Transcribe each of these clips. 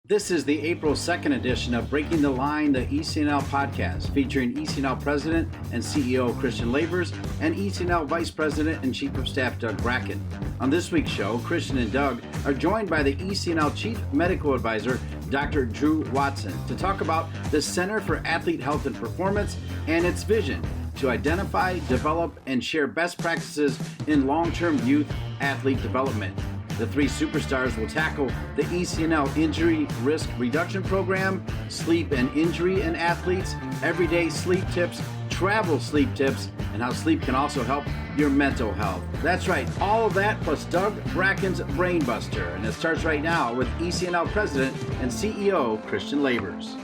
This is the April 2nd edition of Breaking the Line, the ECNL podcast, featuring ECNL President and CEO Christian Lavers and ECNL Vice President and Chief of Staff Doug Bracken. On this week's show, Christian and Doug are joined by the ECNL Chief Medical Advisor, Dr. Drew Watson, to talk about the Center for Athlete Health and Performance and its vision to identify, develop, and share best practices in long-term youth athlete development. The three superstars will tackle the ECNL Injury Risk Reduction Program, sleep and injury in athletes, everyday sleep tips, travel sleep tips, and how sleep can also help your mental health. That's right, all of that plus Doug Bracken's Brainbuster. And it starts right now with ECNL President and CEO Christian Lavers.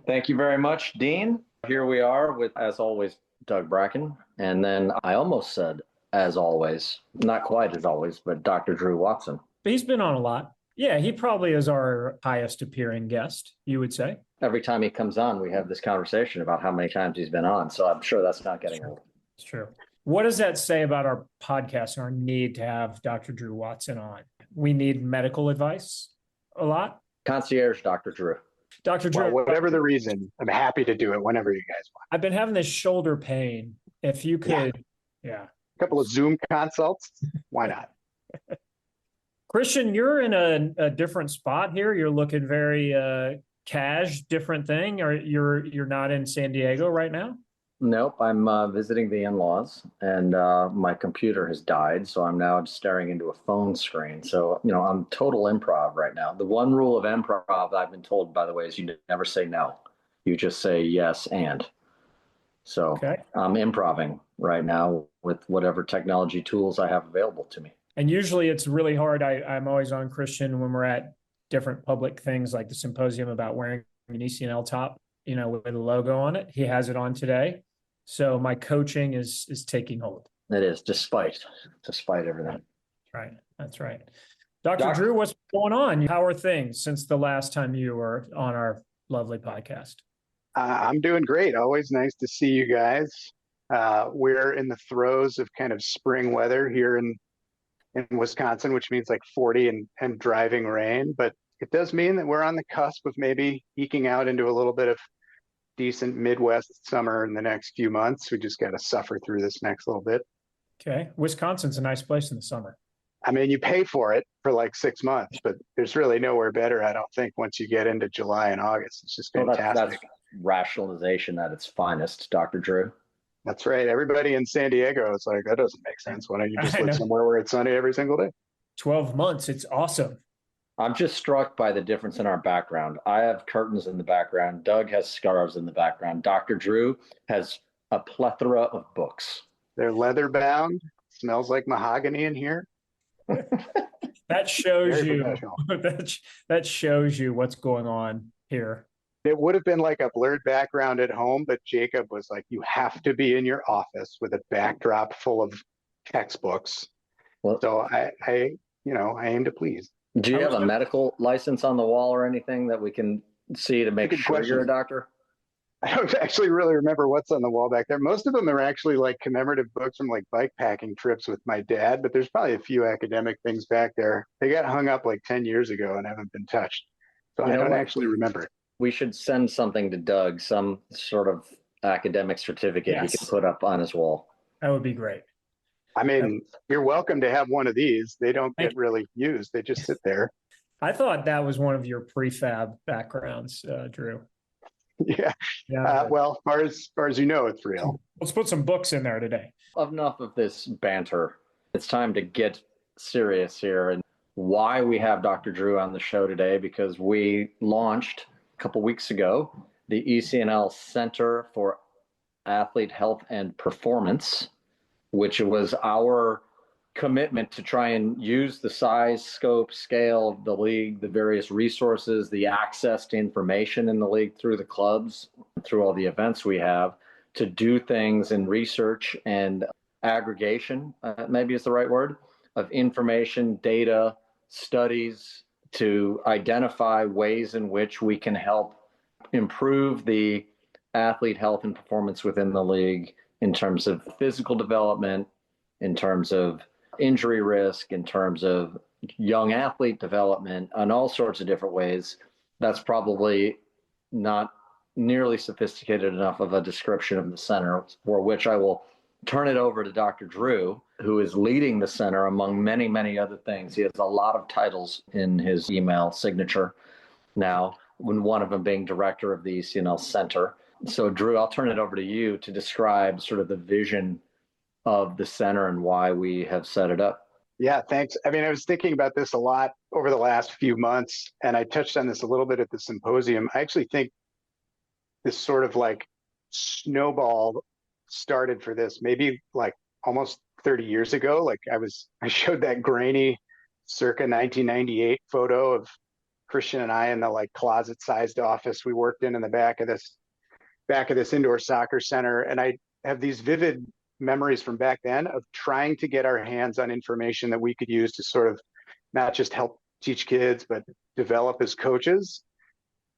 Thank you very much, Dean. Here we are with, as always, Doug Bracken. And then I almost said, as always, not quite as always, but Dr. Drew Watson. He's been on a lot. Yeah, he probably is our highest appearing guest, you would say. Every time he comes on, we have this conversation about how many times he's been on. So I'm sure that's not getting old. It's true. What does that say about our podcast and our need to have Dr. Drew Watson on? We need medical advice a lot. Concierge Dr. Drew. Dr. Drew. Well, whatever the reason, I'm happy to do it whenever you guys want. I've been having this shoulder pain. If you could, yeah. A couple of Zoom consults, why not? Christian, you're in a different spot here. You're looking very different thing. Or you're not in San Diego right now? Nope, I'm visiting the in-laws, and my computer has died, so I'm now staring into a phone screen. So, I'm total improv right now. The one rule of improv I've been told, by the way, is you never say no. You just say yes and. So okay. I'm improving right now with whatever technology tools I have available to me. And usually it's really hard. I'm always on Christian when we're at different public things like the symposium about wearing an ECNL top, with a logo on it. He has it on today. So my coaching is taking hold. It is, despite everything. That's right. Dr. Drew, what's going on? How are things since the last time you were on our lovely podcast? I'm doing great. Always nice to see you guys. We're in the throes of kind of spring weather here in Wisconsin, which means like 40 and driving rain. But it does mean that we're on the cusp of maybe eking out into a little bit of decent Midwest summer in the next few months. We just got to suffer through this next little bit. Okay. Wisconsin's a nice place in the summer. I mean, you pay for it for like 6 months, but there's really nowhere better, I don't think, once you get into July and August. It's just fantastic. That's rationalization at its finest, Dr. Drew. That's right. Everybody in San Diego is like, that doesn't make sense. Why don't you just live somewhere where it's sunny every single day? 12 months. It's awesome. I'm just struck by the difference in our background. I have curtains in the background. Doug has scarves in the background. Dr. Drew has a plethora of books. They're leather bound. Smells like mahogany in here. That shows you. That shows you what's going on here. It would have been like a blurred background at home, but Jacob was like, you have to be in your office with a backdrop full of textbooks. Well, so I aim to please. Do you have a medical license on the wall or anything that we can see to make sure you're a doctor? I don't actually really remember what's on the wall back there. Most of them are actually like commemorative books from like bike packing trips with my dad, but there's probably a few academic things back there. They got hung up like 10 years ago and haven't been touched. So I don't actually remember it. We should send something to Doug, some sort of academic certificate he can put up on his wall. That would be great. I mean, you're welcome to have one of these. They don't get really used. They just sit there. I thought that was one of your prefab backgrounds, Drew. Yeah. Well, as far as you know, it's real. Let's put some books in there today. Enough of this banter. It's time to get serious here and why we have Dr. Drew on the show today, because we launched a couple weeks ago the ECNL Center for Athlete Health and Performance, which was our commitment to try and use the size, scope, scale of the league, the various resources, the access to information in the league through the clubs, through all the events we have, to do things in research and aggregation, maybe is the right word, of information, data, studies, to identify ways in which we can help improve the athlete health and performance within the league in terms of physical development, in terms of injury risk, in terms of young athlete development, in all sorts of different ways. That's probably not nearly sophisticated enough of a description of the center, for which I will turn it over to Dr. Drew, who is leading the center among many, many other things. He has a lot of titles in his email signature now, one of them being director of the ECNL Center. So, Drew, I'll turn it over to you to describe sort of the vision of the center and why we have set it up. Yeah, thanks. I mean, I was thinking about this a lot over the last few months, and I touched on this a little bit at the symposium. I actually think this sort of like snowball started for this maybe like almost 30 years ago. Like I showed that grainy circa 1998 photo of Christian and I in the like closet sized office we worked in the back of this indoor soccer center. And I have these vivid memories from back then of trying to get our hands on information that we could use to sort of not just help teach kids, but develop as coaches.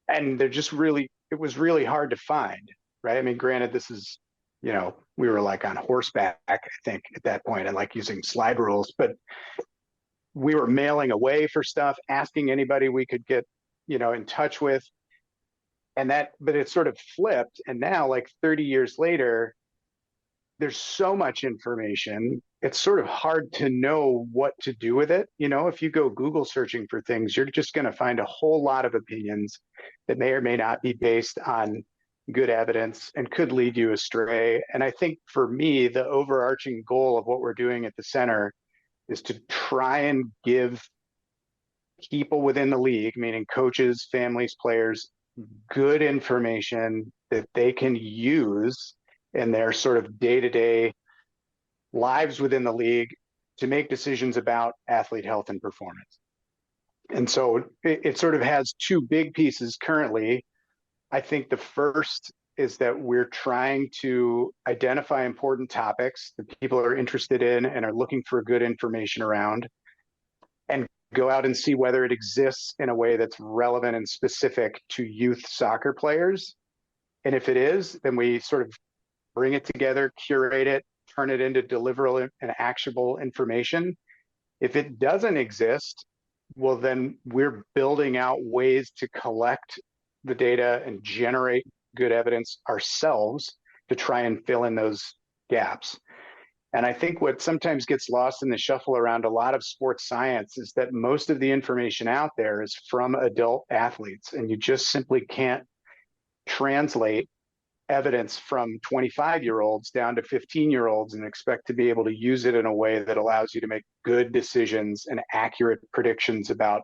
And it was really hard to find, right? I mean, granted, this is, we were like on horseback, I think, at that point, and like using slide rules, but we were mailing away for stuff, asking anybody we could get, in touch with. But it sort of flipped. And now, like 30 years later, there's so much information. It's sort of hard to know what to do with it. If you go Google searching for things, you're just going to find a whole lot of opinions that may or may not be based on good evidence and could lead you astray. And I think for me, the overarching goal of what we're doing at the center is to try and give people within the league, meaning coaches, families, players, good information that they can use in their sort of day-to-day lives within the league to make decisions about athlete health and performance. And so it sort of has two big pieces currently. I think the first is that we're trying to identify important topics that people are interested in and are looking for good information around, and go out and see whether it exists in a way that's relevant and specific to youth soccer players. And if it is, then we sort of bring it together, curate it, turn it into deliverable and actionable information. If it doesn't exist, well, then we're building out ways to collect the data and generate good evidence ourselves to try and fill in those gaps. And I think what sometimes gets lost in the shuffle around a lot of sports science is that most of the information out there is from adult athletes, and you just simply can't translate evidence from 25-year-olds down to 15-year-olds and expect to be able to use it in a way that allows you to make good decisions and accurate predictions about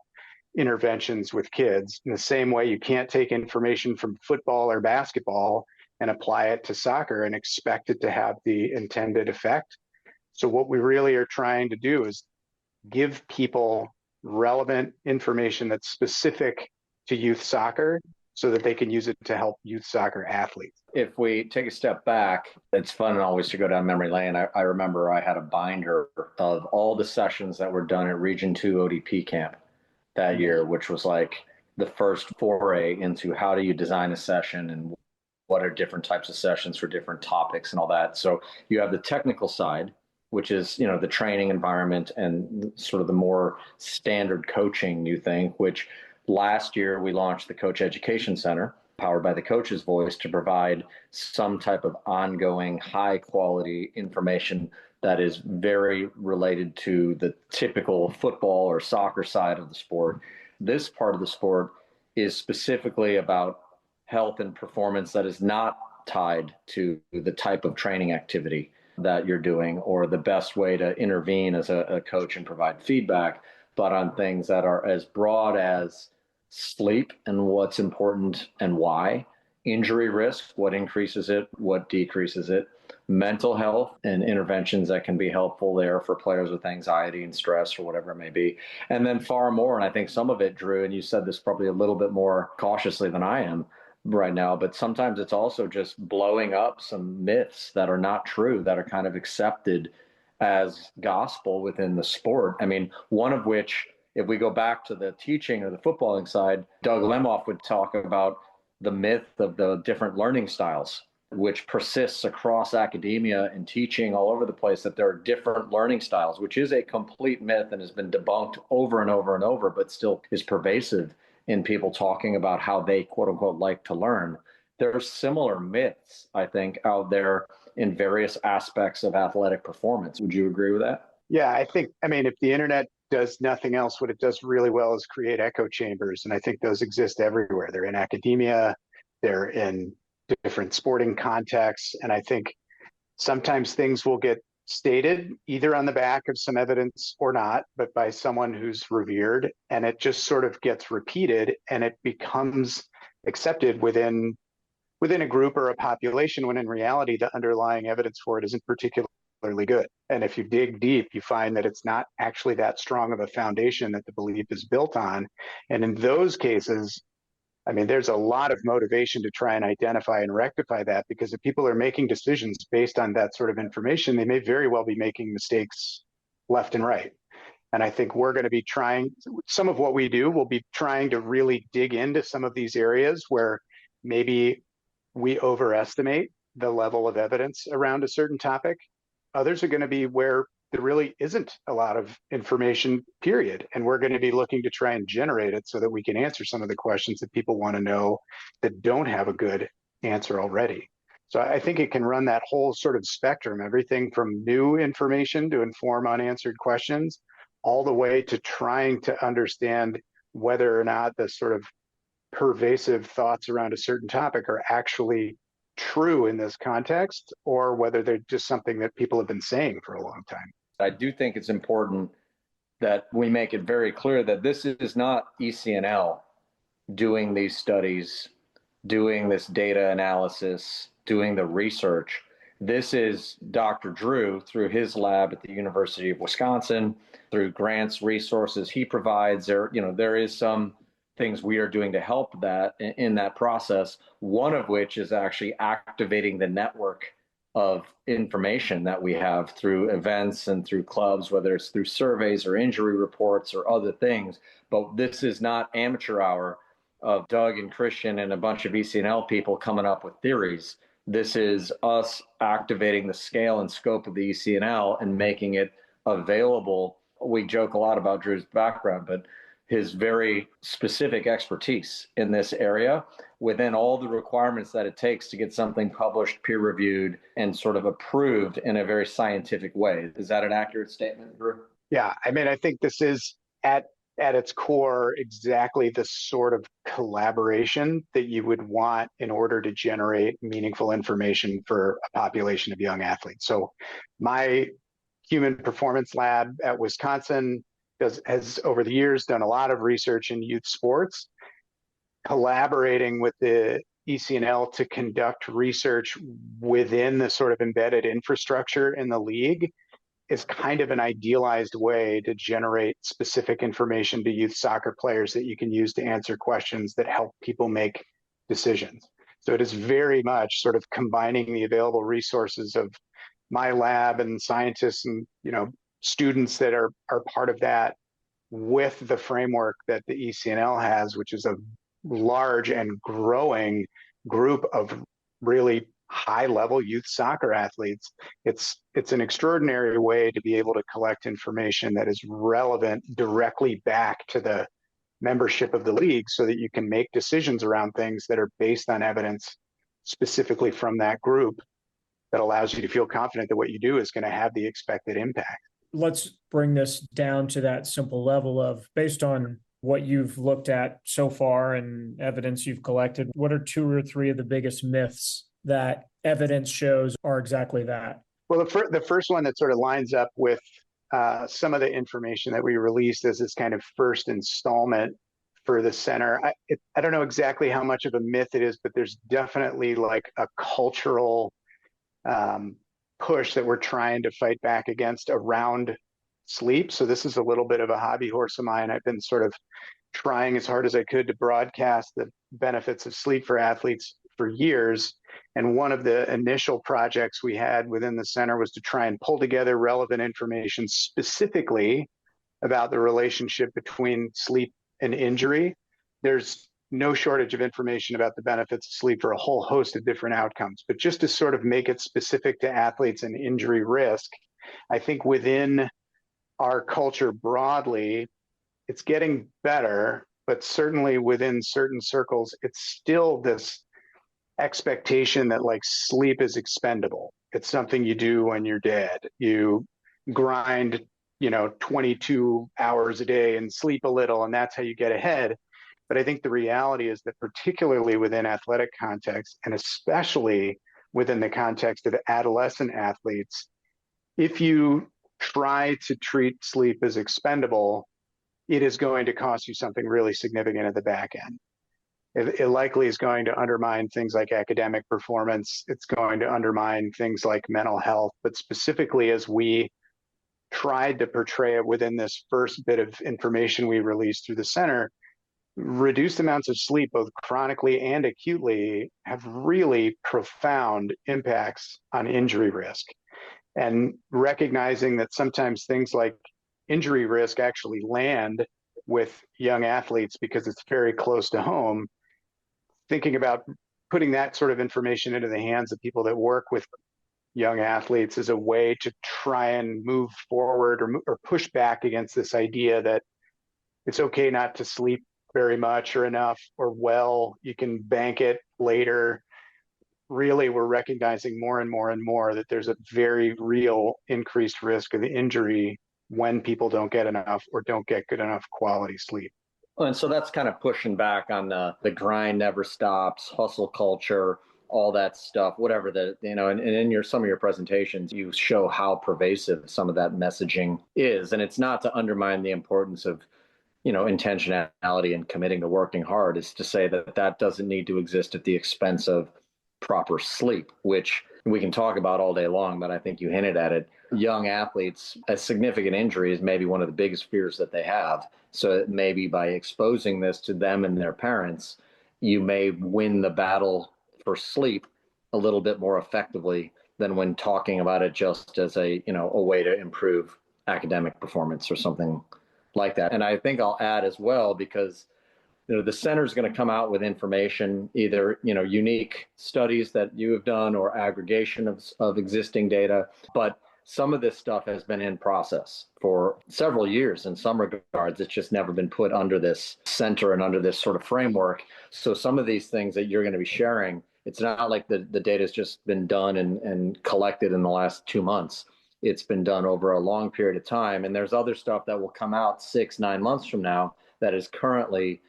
interventions with kids. In the same way, you can't take information from football or basketball and apply it to soccer and expect it to have the intended effect. So what we really are trying to do is give people relevant information that's specific to youth soccer so that they can use it to help youth soccer athletes. If we take a step back, it's fun always to go down memory lane. I remember I had a binder of all the sessions that were done at Region 2 ODP camp that year, which was like the first foray into how do you design a session and what are different types of sessions for different topics and all that. So you have the technical side, which is, the training environment and sort of the more standard coaching you think, which last year we launched the Coach Education Center, powered by the Coach's Voice, to provide some type of ongoing high quality information that is very related to the typical football or soccer side of the sport. This part of the sport is specifically about health and performance that is not tied to the type of training activity that you're doing or the best way to intervene as a coach and provide feedback, but on things that are as broad as sleep and what's important and why, injury risk, what increases it, what decreases it, mental health and interventions that can be helpful there for players with anxiety and stress or whatever it may be. And then far more, and I think some of it, Drew, and you said this probably a little bit more cautiously than I am right now, but sometimes it's also just blowing up some myths that are not true, that are kind of accepted as gospel within the sport. I mean, one of which, if we go back to the teaching or the footballing side, Doug Lemoff would talk about the myth of the different learning styles, which persists across academia and teaching all over the place, that there are different learning styles, which is a complete myth and has been debunked over and over and over, but still is pervasive in people talking about how they quote unquote like to learn. There are similar myths, I think, out there in various aspects of athletic performance. Would you agree with that? Yeah, I mean, if the internet does nothing else, what it does really well is create echo chambers. And I think those exist everywhere. They're in academia, they're in different sporting contexts. And I think sometimes things will get stated either on the back of some evidence or not, but by someone who's revered. And it just sort of gets repeated and it becomes accepted within a group or a population, when in reality, the underlying evidence for it isn't particularly good. And if you dig deep, you find that it's not actually that strong of a foundation that the belief is built on. And in those cases, I mean, there's a lot of motivation to try and identify and rectify that, because if people are making decisions based on that sort of information, they may very well be making mistakes left and right. And I think we're going to be trying, some of what we do will be trying to really dig into some of these areas where maybe we overestimate the level of evidence around a certain topic. Others are going to be where there really isn't a lot of information, period. And we're going to be looking to try and generate it so that we can answer some of the questions that people want to know that don't have a good answer already. So I think it can run that whole sort of spectrum, everything from new information to inform unanswered questions, all the way to trying to understand whether or not the sort of pervasive thoughts around a certain topic are actually true in this context, or whether they're just something that people have been saying for a long time. I do think it's important that we make it very clear that this is not ECNL doing these studies, doing this data analysis, doing the research. This is Dr. Drew through his lab at the University of Wisconsin, through grants, resources he provides. There is some things we are doing to help that in that process, one of which is actually activating the network of information that we have through events and through clubs, whether it's through surveys or injury reports or other things. But this is not amateur hour of Doug and Christian and a bunch of ECNL people coming up with theories. This is us activating the scale and scope of the ECNL and making it available. We joke a lot about Drew's background, but his very specific expertise in this area within all the requirements that it takes to get something published, peer-reviewed, and sort of approved in a very scientific way. Is that an accurate statement, Drew? Yeah, I mean, I think this is at its core exactly the sort of collaboration that you would want in order to generate meaningful information for a population of young athletes. So my human performance lab at Wisconsin has over the years done a lot of research in youth sports, collaborating with the ECNL to conduct research within the sort of embedded infrastructure in the league is kind of an idealized way to generate specific information to youth soccer players that you can use to answer questions that help people make decisions. So it is very much sort of combining the available resources of my lab and scientists and students that are part of that with the framework that the ECNL has, which is a large and growing group of really high-level youth soccer athletes. It's an extraordinary way to be able to collect information that is relevant directly back to the membership of the league so that you can make decisions around things that are based on evidence specifically from that group that allows you to feel confident that what you do is going to have the expected impact. Let's bring this down to that simple level of, based on what you've looked at so far and evidence you've collected, what are 2 or 3 of the biggest myths that evidence shows are exactly that? Well, the first one that sort of lines up with some of the information that we released as this kind of first installment for the center. I don't know exactly how much of a myth it is, but there's definitely like a cultural push that we're trying to fight back against around sleep. So this is a little bit of a hobby horse of mine. I've been sort of trying as hard as I could to broadcast the benefits of sleep for athletes for years. And one of the initial projects we had within the center was to try and pull together relevant information specifically about the relationship between sleep and injury. There's no shortage of information about the benefits of sleep for a whole host of different outcomes, but just to sort of make it specific to athletes and injury risk, I think within our culture broadly, it's getting better, but certainly within certain circles, it's still this expectation that like sleep is expendable. It's something you do when you're dead. You grind, 22 hours a day and sleep a little, and that's how you get ahead. But I think the reality is that particularly within athletic context, and especially within the context of adolescent athletes, if you try to treat sleep as expendable, it is going to cost you something really significant at the back end. It likely is going to undermine things like academic performance. It's going to undermine things like mental health. But specifically, as we tried to portray it within this first bit of information we released through the center, reduced amounts of sleep, both chronically and acutely, have really profound impacts on injury risk. And recognizing that sometimes things like injury risk actually land with young athletes because it's very close to home, thinking about putting that sort of information into the hands of people that work with young athletes is a way to try and move forward or push back against this idea that it's okay not to sleep very much or enough or well, you can bank it later. Really, we're recognizing more and more and more that there's a very real increased risk of injury when people don't get enough or don't get good enough quality sleep. And so that's kind of pushing back on the grind never stops, hustle culture, all that stuff, whatever and in some of your presentations, you show how pervasive some of that messaging is. And it's not to undermine the importance of, intentionality and committing to working hard. It's to say that doesn't need to exist at the expense of proper sleep, which we can talk about all day long, but I think you hinted at it. Young athletes, a significant injury is maybe one of the biggest fears that they have. So maybe by exposing this to them and their parents, you may win the battle for sleep a little bit more effectively than when talking about it just as a way to improve academic performance or something like that. And I think I'll add as well, because the center is going to come out with information, either unique studies that you have done or aggregation of existing data. But some of this stuff has been in process for several years in some regards. It's just never been put under this center and under this sort of framework. So some of these things that you're going to be sharing, it's not like the data has just been done and collected in the last 2 months. It's been done over a long period of time. And there's other stuff that will come out 6-9 months from now that is currently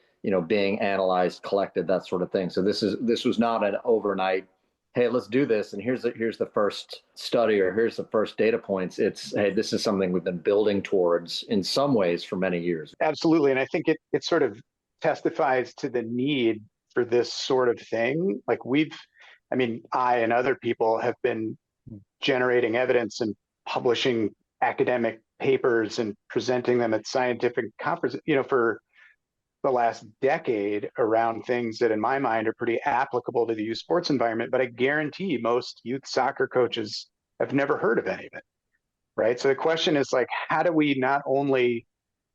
being analyzed, collected, that sort of thing. So this was not an overnight, hey, let's do this, and here's the first study, or here's the first data points. It's, hey, this is something we've been building towards in some ways for many years. Absolutely, and I think it sort of testifies to the need for this sort of thing. Like I and other people have been generating evidence and publishing academic papers and presenting them at scientific conferences, for the last decade around things that in my mind are pretty applicable to the youth sports environment, but I guarantee most youth soccer coaches have never heard of any of it, right? So the question is like, how do we not only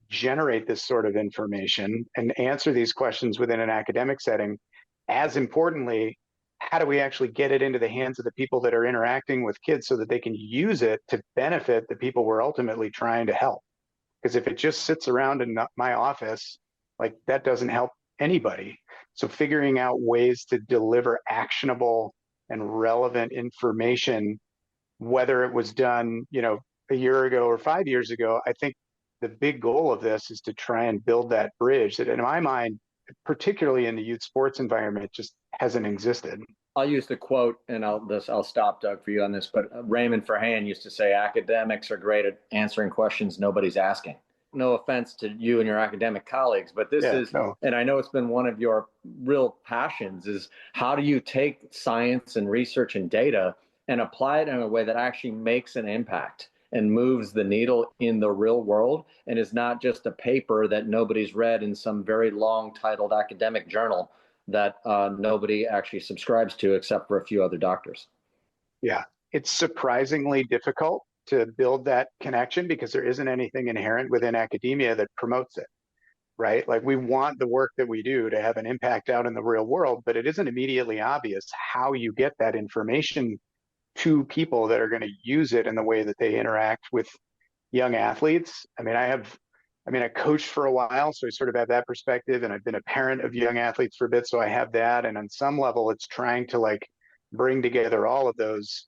generate this sort of information and answer these questions within an academic setting, as importantly, how do we actually get it into the hands of the people that are interacting with kids so that they can use it to benefit the people we're ultimately trying to help? Because if it just sits around in my office, like that doesn't help anybody. So figuring out ways to deliver actionable and relevant information, whether it was done, a year ago or 5 years ago, I think the big goal of this is to try and build that bridge that in my mind, particularly in the youth sports environment, just hasn't existed. I'll use the quote, and I'll stop, Doug, for you on this, but Raymond Farhan used to say, academics are great at answering questions nobody's asking. No offense to you and your academic colleagues, but and I know it's been one of your real passions, is how do you take science and research and data and apply it in a way that actually makes an impact and moves the needle in the real world and is not just a paper that nobody's read in some very long titled academic journal that nobody actually subscribes to except for a few other doctors. Yeah, it's surprisingly difficult to build that connection because there isn't anything inherent within academia that promotes it, right? Like we want the work that we do to have an impact out in the real world, but it isn't immediately obvious how you get that information to people that are going to use it in the way that they interact with young athletes. I mean, I have I mean, I coached for a while, so I sort of have that perspective, and I've been a parent of young athletes for a bit, so I have that. And on some level, it's trying to like bring together all of those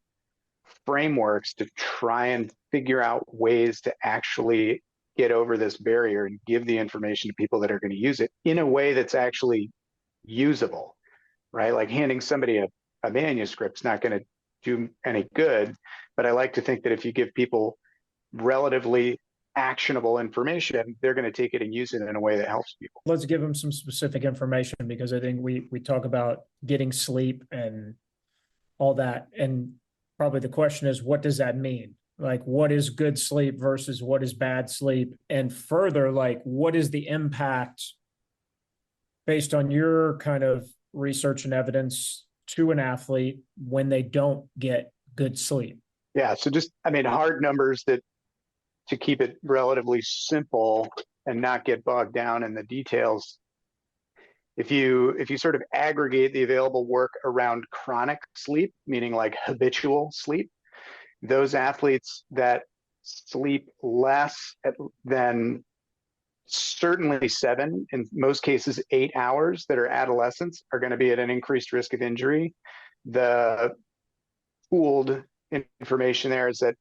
frameworks to try and figure out ways to actually get over this barrier and give the information to people that are going to use it in a way that's actually usable, right? Like handing somebody a manuscript's not going to do any good, but I like to think that if you give people relatively actionable information, they're going to take it and use it in a way that helps people. Let's give them some specific information, because I think we talk about getting sleep and all that. And probably the question is, what does that mean? Like, what is good sleep versus what is bad sleep? And further, like, what is the impact based on your kind of research and evidence to an athlete when they don't get good sleep? Yeah. So just, I mean, hard numbers that to keep it relatively simple and not get bogged down in the details. If you sort of aggregate the available work around chronic sleep, meaning like habitual sleep, those athletes that sleep less than certainly 7, in most cases 8 hours, that are adolescents, are going to be at an increased risk of injury. The pooled information there is that,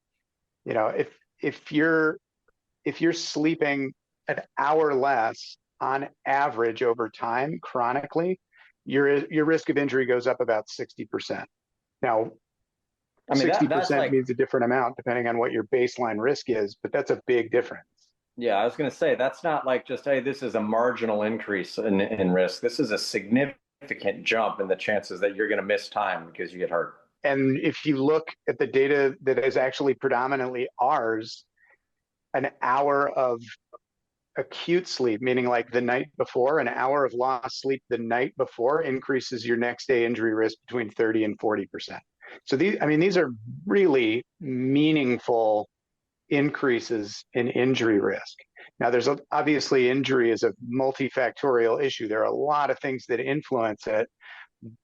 you know, if you're sleeping an hour less on average over time chronically, your risk of injury goes up about 60%. Now, I mean, 60% like, means a different amount depending on what your baseline risk is, but that's a big difference. Yeah, I was going to say, that's not like just, hey, this is a marginal increase in risk. This is a significant jump in the chances that you're going to miss time because you get hurt. And if you look at the data that is actually predominantly ours, an hour of acute sleep, meaning like the night before, an hour of lost sleep the night before increases your next day injury risk between 30 and 40%. So these are really meaningful increases in injury risk. Now, there's obviously injury is a multifactorial issue. There are a lot of things that influence it,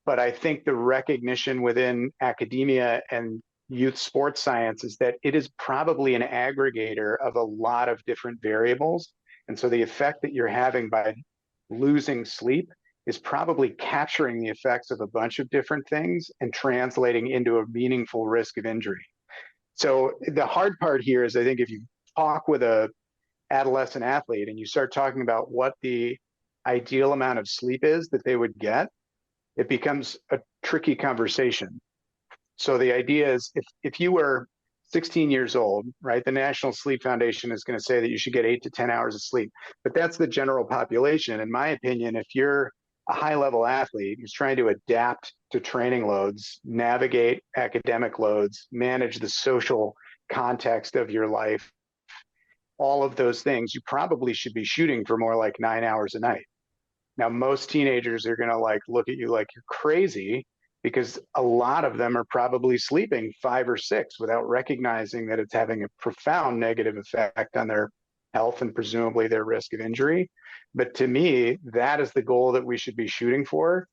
but I think the recognition within academia and youth sports science is that it is probably an aggregator of a lot of different variables. And so the effect that you're having by losing sleep is probably capturing the effects of a bunch of different things and translating into a meaningful risk of injury. So the hard part here is, I think, if you talk with a adolescent athlete and you start talking about what the ideal amount of sleep is that they would get, it becomes a tricky conversation. So the idea is, if you were 16 years old, right, the National Sleep Foundation is going to say that you should get 8 to 10 hours of sleep, but that's the general population. In my opinion, if you're a high-level athlete who's trying to adapt to training loads, navigate academic loads, manage the social context of your life, all of those things, you probably should be shooting for more like 9 hours a night. Now, most teenagers are going to like look at you like you're crazy, because a lot of them are probably sleeping 5 or 6 without recognizing that it's having a profound negative effect on their health and presumably their risk of injury. But to me, that is the goal that we should be shooting for.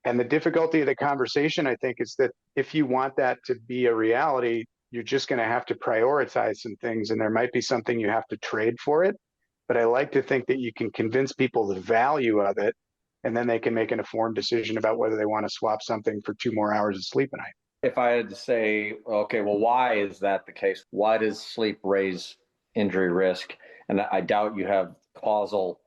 And the difficulty of the conversation, I think, is that if you want that to be a reality, you're just going to have to prioritize some things, and there might be something you have to trade for it. But I like to think that you can convince people the value of it, and then they can make an informed decision about whether they want to swap something for 2 more hours of sleep a night. If I had to say, okay, well, why is that the case? Why does sleep raise injury risk? And I doubt you have causal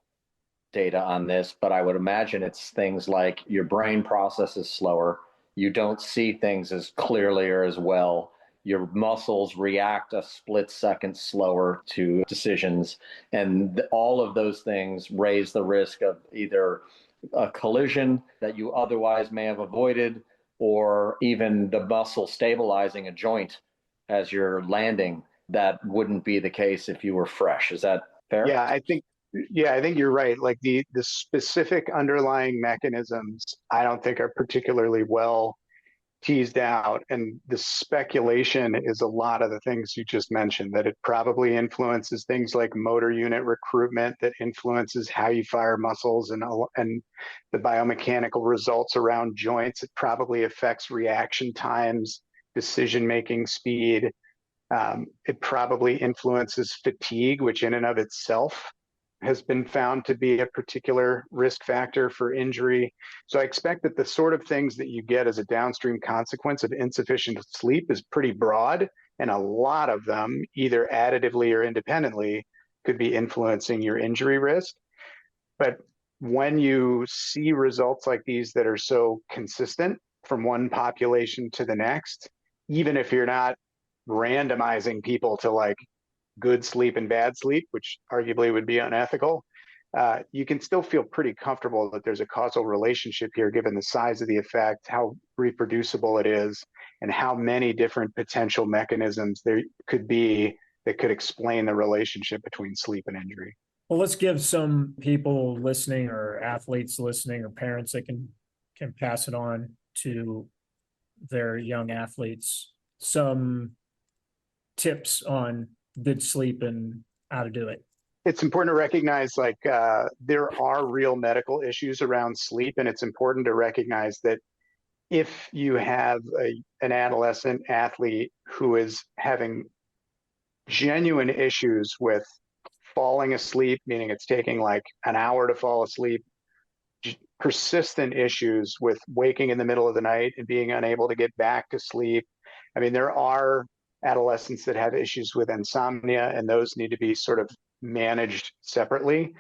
data on this, but I would imagine it's things like your brain processes slower, you don't see things as clearly or as well, your muscles react a split second slower to decisions, and all of those things raise the risk of either a collision that you otherwise may have avoided, or even the muscle stabilizing a joint as you're landing. That wouldn't be the case if you were fresh. Is that fair? Yeah, I think you're right. Like the specific underlying mechanisms, I don't think are particularly well teased out. And the speculation is a lot of the things you just mentioned, that it probably influences things like motor unit recruitment, that influences how you fire muscles and the biomechanical results around joints. It probably affects reaction times, decision-making speed. It probably influences fatigue, which in and of itself has been found to be a particular risk factor for injury. So I expect that the sort of things that you get as a downstream consequence of insufficient sleep is pretty broad, and a lot of them, either additively or independently, could be influencing your injury risk. But when you see results like these that are so consistent from one population to the next, even if you're not randomizing people to like good sleep and bad sleep, which arguably would be unethical, you can still feel pretty comfortable that there's a causal relationship here, given the size of the effect, how reproducible it is, and how many different potential mechanisms there could be that could explain the relationship between sleep and injury. Well, let's give some people listening or athletes listening or parents that can pass it on to their young athletes some tips on good sleep and how to do it. It's important to recognize there are real medical issues around sleep, and it's important to recognize that if you have an adolescent athlete who is having genuine issues with falling asleep, meaning it's taking like an hour to fall asleep, persistent issues with waking in the middle of the night and being unable to get back to sleep. I mean, there are adolescents that have issues with insomnia, and those need to be sort of managed separately.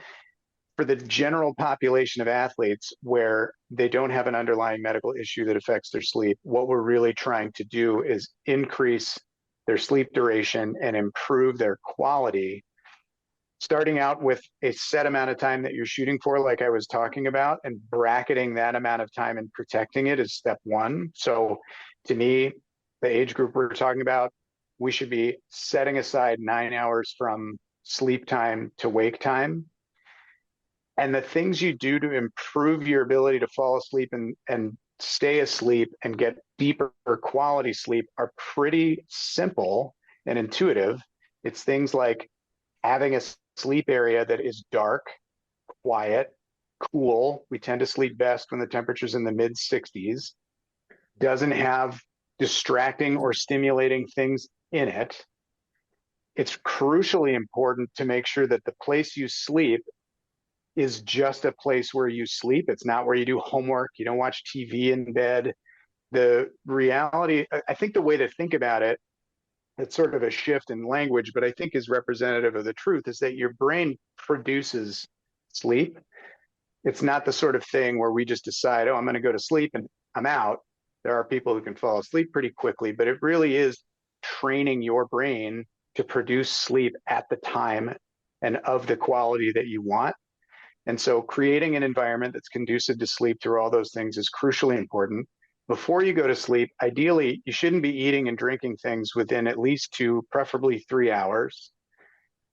For the general population of athletes where they don't have an underlying medical issue that affects their sleep, what we're really trying to do is increase their sleep duration and improve their quality, starting out with a set amount of time that you're shooting for, like I was talking about, and bracketing that amount of time and protecting it is step one. So to me, the age group we're talking about, we should be setting aside 9 hours from sleep time to wake time. And the things you do to improve your ability to fall asleep and stay asleep and get deeper quality sleep are pretty simple and intuitive. It's things like having a sleep area that is dark, quiet, cool. We tend to sleep best when the temperature's in the mid 60s, doesn't have distracting or stimulating things in it. It's crucially important to make sure that the place you sleep is just a place where you sleep. It's not where you do homework. You don't watch TV in bed. The reality, I think the way to think about it, it's sort of a shift in language, but I think is representative of the truth, is that your brain produces sleep. It's not the sort of thing where we just decide, oh, I'm going to go to sleep and I'm out. There are people who can fall asleep pretty quickly, but it really is training your brain to produce sleep at the time and of the quality that you want. And so creating an environment that's conducive to sleep through all those things is crucially important. Before you go to sleep, ideally, you shouldn't be eating and drinking things within at least 2, preferably 3 hours.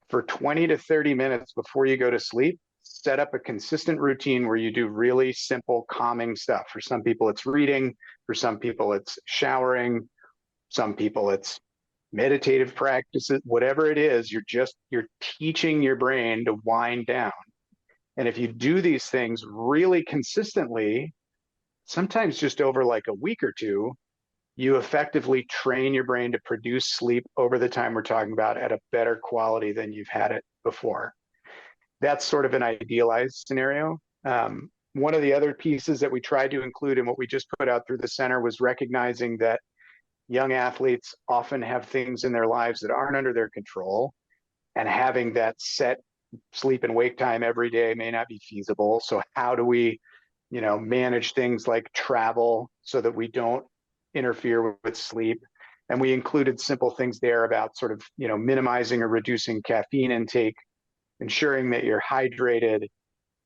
For 20 to 30 minutes before you go to sleep, set up a consistent routine where you do really simple, calming stuff. For some people, it's reading. For some people, it's showering. Some people, it's meditative practices. Whatever it is, you're teaching your brain to wind down. And if you do these things really consistently, sometimes just over like a week or two, you effectively train your brain to produce sleep over the time we're talking about at a better quality than you've had it before. That's sort of an idealized scenario. One of the other pieces that we tried to include in what we just put out through the center was recognizing that young athletes often have things in their lives that aren't under their control, and having that set sleep and wake time every day may not be feasible. So how do we, manage things like travel so that we don't interfere with sleep? And we included simple things there about sort of, minimizing or reducing caffeine intake, ensuring that you're hydrated.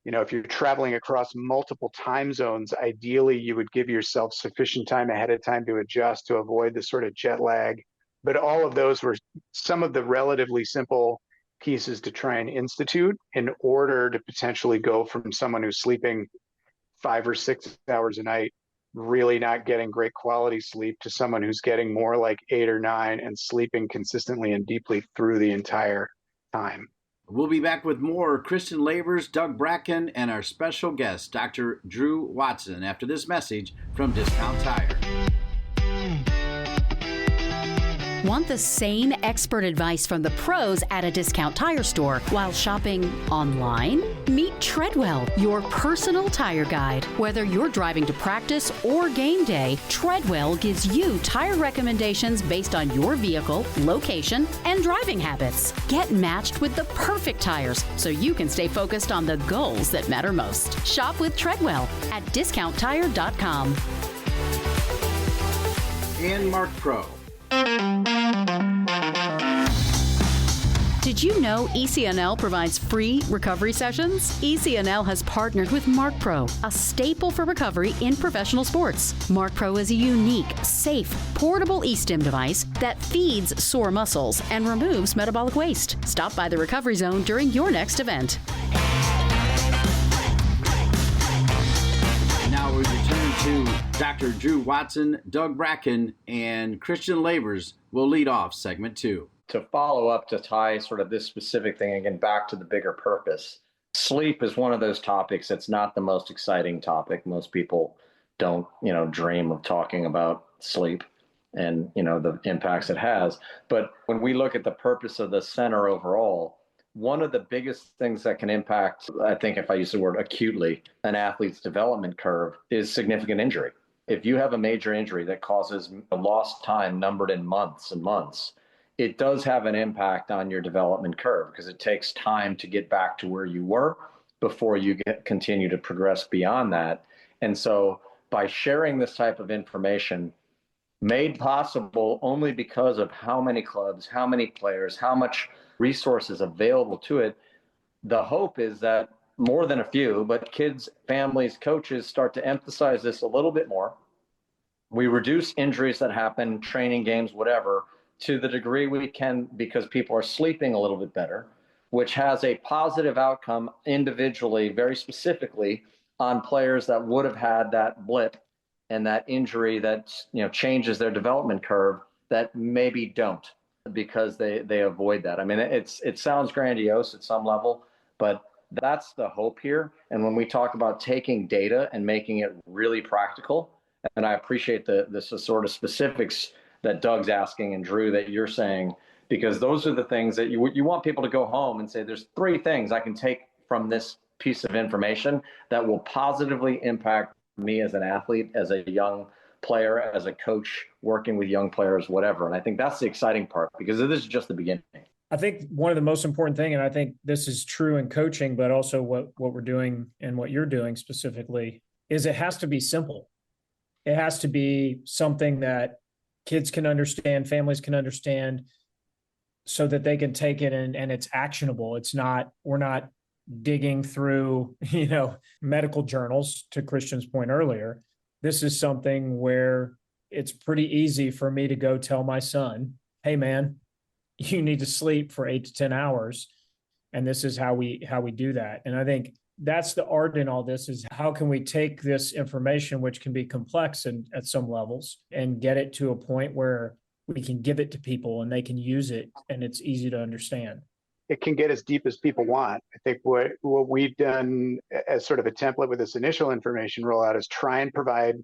If you're traveling across multiple time zones, ideally you would give yourself sufficient time ahead of time to adjust to avoid the sort of jet lag. But all of those were some of the relatively simple pieces to try and institute in order to potentially go from someone who's sleeping 5 or 6 hours a night, really not getting great quality sleep, to someone who's getting more like 8 or 9 and sleeping consistently and deeply through the entire time. We'll be back with more Christian Labers, Doug Bracken, and our special guest, Dr. Drew Watson, after this message from Discount Tire. Want the same expert advice from the pros at a discount tire store while shopping online? Meet Treadwell, your personal tire guide. Whether you're driving to practice or game day, Treadwell gives you tire recommendations based on your vehicle, location, and driving habits. Get matched with the perfect tires so you can stay focused on the goals that matter most. Shop with Treadwell at discounttire.com. And Mark Pro. Did you know ECNL provides free recovery sessions? ECNL has partnered with Mark Pro, a staple for recovery in professional sports. Mark Pro is a unique, safe, portable e-stim device that feeds sore muscles and removes metabolic waste. Stop by the recovery zone during your next event. Now we return to Dr. Drew Watson, Doug Bracken, and Christian Labers will lead off segment 2. To follow up, to tie sort of this specific thing again back to the bigger purpose, sleep is one of those topics that's not the most exciting topic. Most people don't, dream of talking about sleep and, the impacts it has. But when we look at the purpose of the center overall, one of the biggest things that can impact, I think if I use the word acutely, an athlete's development curve is significant injury. If you have a major injury that causes a lost time numbered in months and months, it does have an impact on your development curve because it takes time to get back to where you were before you continue to progress beyond that. And so by sharing this type of information, made possible only because of how many clubs, how many players, how much resources available to it, the hope is that more than a few, but kids, families, coaches start to emphasize this a little bit more. We reduce injuries that happen, training games, whatever, to the degree we can because people are sleeping a little bit better, which has a positive outcome individually, very specifically on players that would have had that blip and that injury that changes their development curve that maybe don't because they avoid that. I mean, it sounds grandiose at some level, but that's the hope here. And when we talk about taking data and making it really practical, and I appreciate the sort of specifics that Doug's asking and Drew that you're saying, because those are the things that you want people to go home and say, there's 3 things I can take from this piece of information that will positively impact me as an athlete, as a young player, as a coach, working with young players, whatever. And I think that's the exciting part because this is just the beginning. I think one of the most important thing, and I think this is true in coaching, but also what we're doing and what you're doing specifically, is it has to be simple. It has to be something that kids can understand, families can understand, so that they can take it and it's actionable. We're not digging through, medical journals, to Christian's point earlier. This is something where it's pretty easy for me to go tell my son, hey man, you need to sleep for 8 to 10 hours. And this is how we do that. And I think that's the art in all this, is how can we take this information, which can be complex and at some levels, and get it to a point where we can give it to people and they can use it and it's easy to understand. It can get as deep as people want. I think what we've done as sort of a template with this initial information rollout is try and provide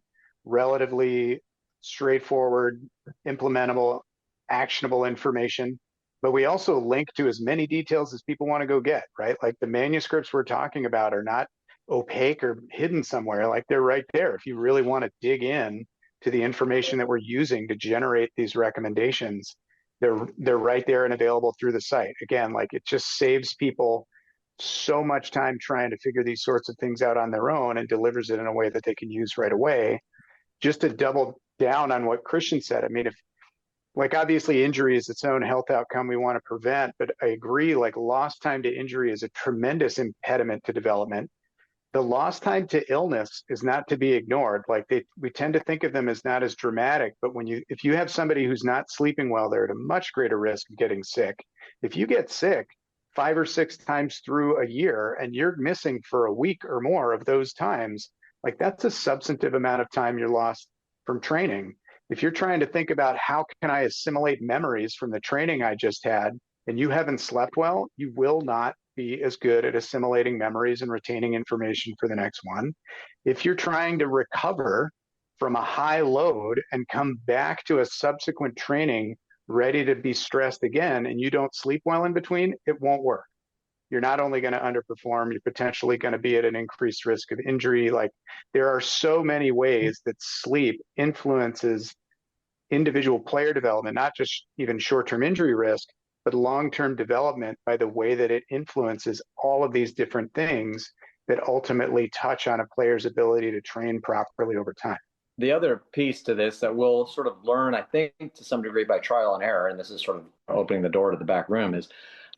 relatively straightforward, implementable, actionable information. But we also link to as many details as people want to go get, right? Like the manuscripts we're talking about are not opaque or hidden somewhere. Like they're right there. If you really want to dig in to the information that we're using to generate these recommendations, they're right there and available through the site. Again, like it just saves people so much time trying to figure these sorts of things out on their own and delivers it in a way that they can use right away. Just to double down on what Christian said, I mean, if like obviously injury is its own health outcome we want to prevent, but I agree, like lost time to injury is a tremendous impediment to development. The lost time to illness is not to be ignored. Like we tend to think of them as not as dramatic, but if you have somebody who's not sleeping well, they're at a much greater risk of getting sick. If you get sick 5 or 6 times through a year and you're missing for a week or more of those times, like that's a substantive amount of time you're lost from training. If you're trying to think about how can I assimilate memories from the training I just had, and you haven't slept well, you will not be as good at assimilating memories and retaining information for the next one. If you're trying to recover from a high load and come back to a subsequent training ready to be stressed again, and you don't sleep well in between, it won't work. You're not only going to underperform, you're potentially going to be at an increased risk of injury. Like, there are so many ways that sleep influences individual player development, not just even short-term injury risk, but long-term development by the way that it influences all of these different things that ultimately touch on a player's ability to train properly over time. The other piece to this that we'll sort of learn, I think, to some degree by trial and error, and this is sort of opening the door to the back room, is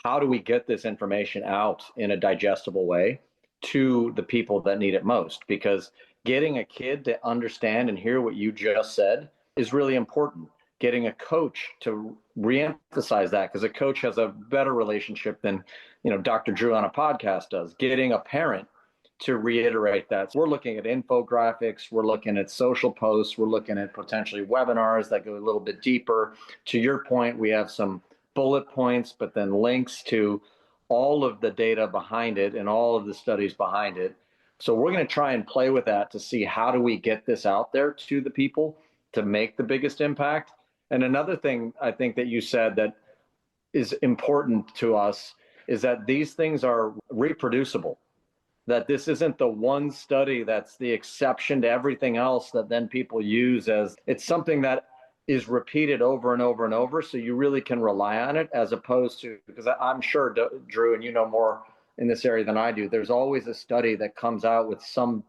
how do we get this information out in a digestible way to the people that need it most? Because getting a kid to understand and hear what you just said is really important. Getting a coach to reemphasize that, because a coach has a better relationship than, Dr. Drew on a podcast does. Getting a parent to reiterate that. So we're looking at infographics, we're looking at social posts, we're looking at potentially webinars that go a little bit deeper. To your point, we have some bullet points, but then links to all of the data behind it and all of the studies behind it. So we're going to try and play with that to see how do we get this out there to the people to make the biggest impact. And another thing I think that you said that is important to us is that these things are reproducible, that this isn't the one study that's the exception to everything else that then people use as, it's something that is repeated over and over and over. So you really can rely on it, as opposed to, because I'm sure, Drew, and you know more in this area than I do, there's always a study that comes out with some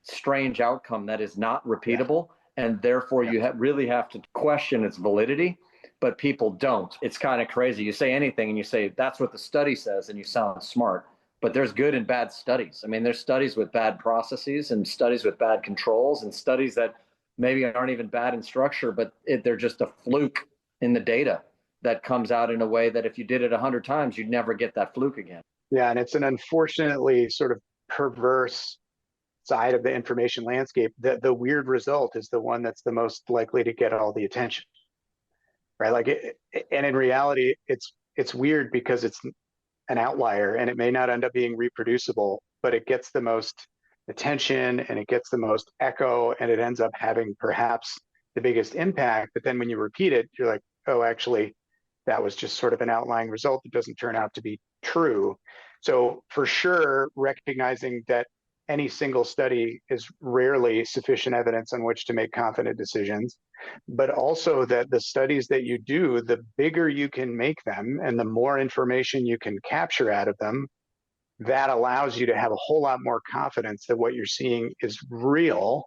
strange outcome that is not repeatable. And therefore you really have to question its validity, but people don't. It's kind of crazy. You say anything and you say, that's what the study says, and you sound smart. But there's good and bad studies. I mean, there's studies with bad processes and studies with bad controls and studies that maybe aren't even bad in structure, but they're just a fluke in the data that comes out in a way that if you did it 100 times, you'd never get that fluke again. Yeah, and it's an unfortunately sort of perverse side of the information landscape. The weird result is the one that's the most likely to get all the attention, right? Like, and in reality, it's weird because it's an outlier and it may not end up being reproducible, but it gets the most attention and it gets the most echo, and it ends up having perhaps the biggest impact. But then when you repeat it, you're like, oh, actually, that was just sort of an outlying result. It doesn't turn out to be true. So for sure, recognizing that any single study is rarely sufficient evidence on which to make confident decisions, but also that the studies that you do, the bigger you can make them and the more information you can capture out of them, that allows you to have a whole lot more confidence that what you're seeing is real,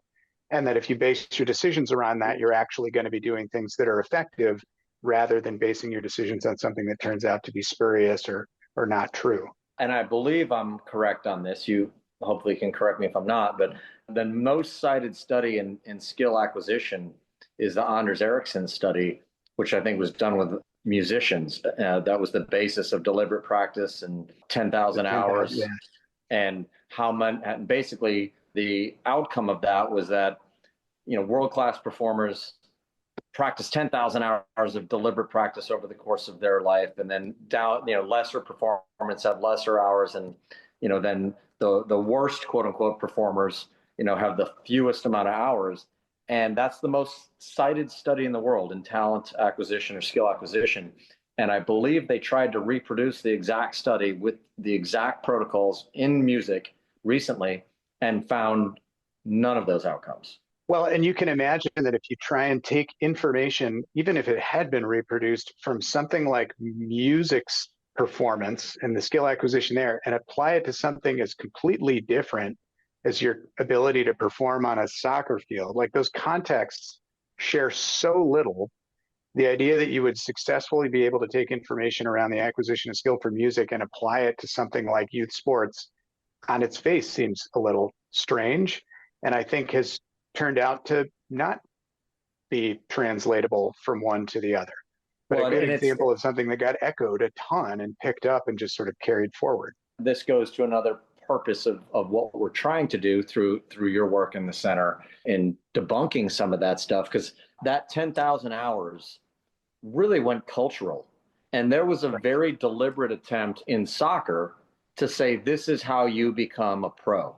and that if you base your decisions around that, you're actually going to be doing things that are effective rather than basing your decisions on something that turns out to be spurious or not true. And I believe I'm correct on this. You hopefully can correct me if I'm not, but the most cited study in skill acquisition is the Anders Ericsson study, which I think was done with musicians. That was the basis of deliberate practice and 10,000 hours. Yeah. And basically the outcome of that was that, world-class performers practice 10,000 hours of deliberate practice over the course of their life, and then lesser performance have lesser hours, and then the worst quote unquote performers have the fewest amount of hours. And that's the most cited study in the world in talent acquisition or skill acquisition. And I believe they tried to reproduce the exact study with the exact protocols in music recently and found none of those outcomes. Well, and you can imagine that if you try and take information, even if it had been reproduced from something like music's performance and the skill acquisition there, and apply it to something as completely different as your ability to perform on a soccer field, like, those contexts share so little. The idea that you would successfully be able to take information around the acquisition of skill for music and apply it to something like youth sports on its face seems a little strange, and I think has turned out to not be translatable from one to the other. But a good example of something that got echoed a ton and picked up and just sort of carried forward. This goes to another purpose of what we're trying to do through your work in the center in debunking some of that stuff, because that 10,000 hours really went cultural. And there was a very deliberate attempt in soccer to say, this is how you become a pro.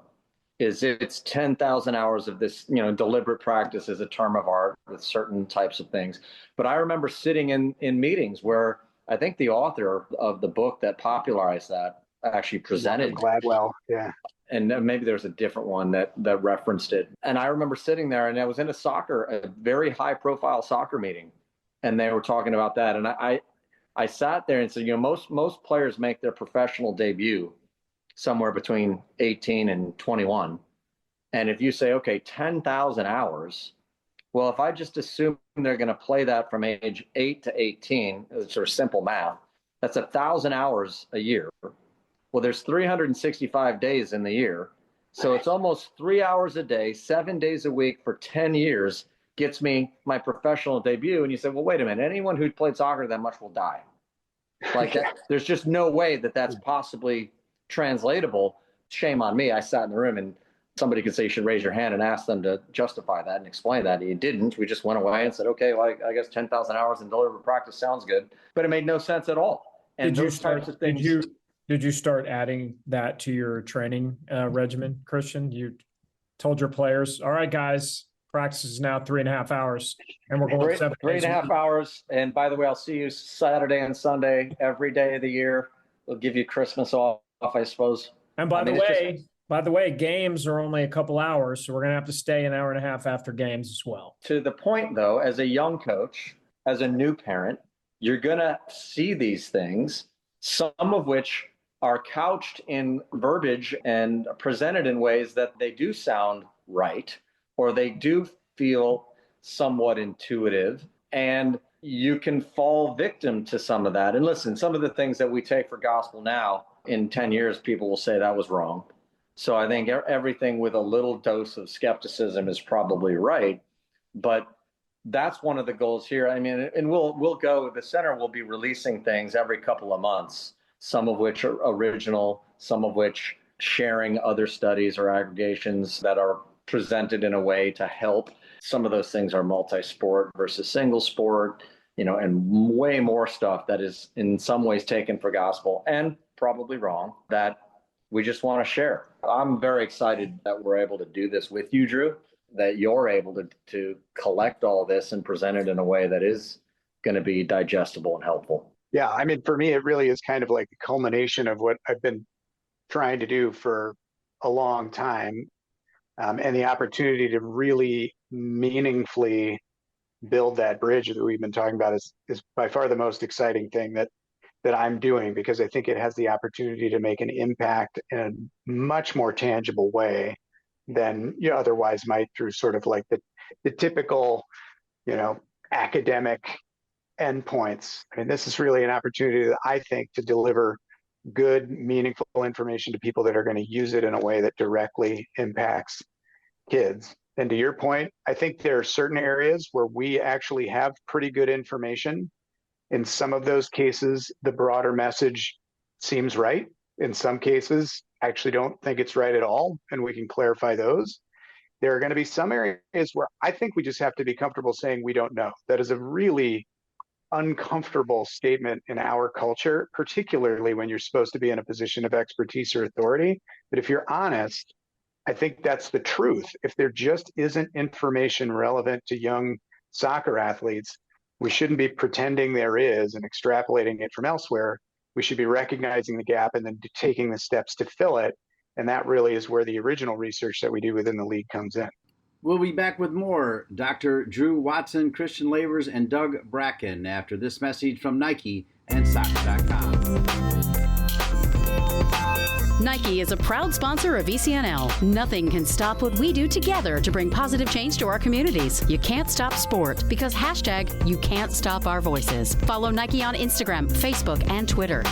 is it's 10,000 hours of this, deliberate practice is a term of art with certain types of things. But I remember sitting in meetings where I think the author of the book that popularized that actually presented. Gladwell, yeah. And maybe there's a different one that referenced it. And I remember sitting there, and I was in a very high profile soccer meeting, and they were talking about that. And I sat there and said, most players make their professional debut somewhere between 18 and 21. And if you say, okay, 10,000 hours, well, if I just assume they're going to play that from age 8 to 18, it's sort of simple math, that's 1,000 hours a year. Well, there's 365 days in the year. So it's almost 3 hours a day, 7 days a week for 10 years gets me my professional debut. And you say, well, wait a minute, anyone who played soccer that much will die. Like that, there's just no way that that's possibly translatable. Shame on me. I sat in the room and somebody could say you should raise your hand and ask them to justify that and explain that. And you didn't. We just went away and said, okay, well, I guess 10,000 hours in deliberate practice sounds good, but it made no sense at all. And Did you start adding that to your training regimen, Christian? You told your players, all right, guys, practice is now 3.5 hours, and we're going 7 days. 3.5 hours. And by the way, I'll see you Saturday and Sunday every day of the year. We'll give you Christmas off, I suppose. And by the way, games are only a couple hours, so we're going to have to stay an hour and a half after games as well. To the point, though, as a young coach, as a new parent, you're going to see these things, some of which are couched in verbiage and presented in ways that they do sound right, or they do feel somewhat intuitive, and you can fall victim to some of that. And listen, some of the things that we take for gospel now, in 10 years, people will say that was wrong. So I think everything with a little dose of skepticism is probably right. But that's one of the goals here. I mean, and we'll go, the center will be releasing things every couple of months, some of which are original, some of which sharing other studies or aggregations that are presented in a way to help. Some of those things are multi-sport versus single sport, and way more stuff that is in some ways taken for gospel and probably wrong that we just want to share. I'm very excited that we're able to do this with you, Drew, that you're able to collect all this and present it in a way that is going to be digestible and helpful. Yeah, I mean, for me, it really is kind of like the culmination of what I've been trying to do for a long time. And the opportunity to really meaningfully build that bridge that we've been talking about is by far the most exciting thing that I'm doing, because I think it has the opportunity to make an impact in a much more tangible way than you otherwise might through sort of like the typical, academic endpoints. I mean, this is really an opportunity that I think to deliver good, meaningful information to people that are going to use it in a way that directly impacts kids. And to your point, I think there are certain areas where we actually have pretty good information. In some of those cases, the broader message seems right. In some cases, I actually don't think it's right at all, and we can clarify those. There are going to be some areas where I think we just have to be comfortable saying we don't know. That is a really uncomfortable statement in our culture, particularly when you're supposed to be in a position of expertise or authority. But if you're honest, I think that's the truth. If there just isn't information relevant to young soccer athletes, we shouldn't be pretending there is and extrapolating it from elsewhere. We should be recognizing the gap and then taking the steps to fill it. And that really is where the original research that we do within the league comes in. We'll be back with more Dr. Drew Watson, Christian Lavers, and Doug Bracken after this message from Nike and Soccer.com. Nike is a proud sponsor of ECNL. Nothing can stop what we do together to bring positive change to our communities. You can't stop sport because #you can't stop our voices. Follow Nike on Instagram, Facebook, and Twitter.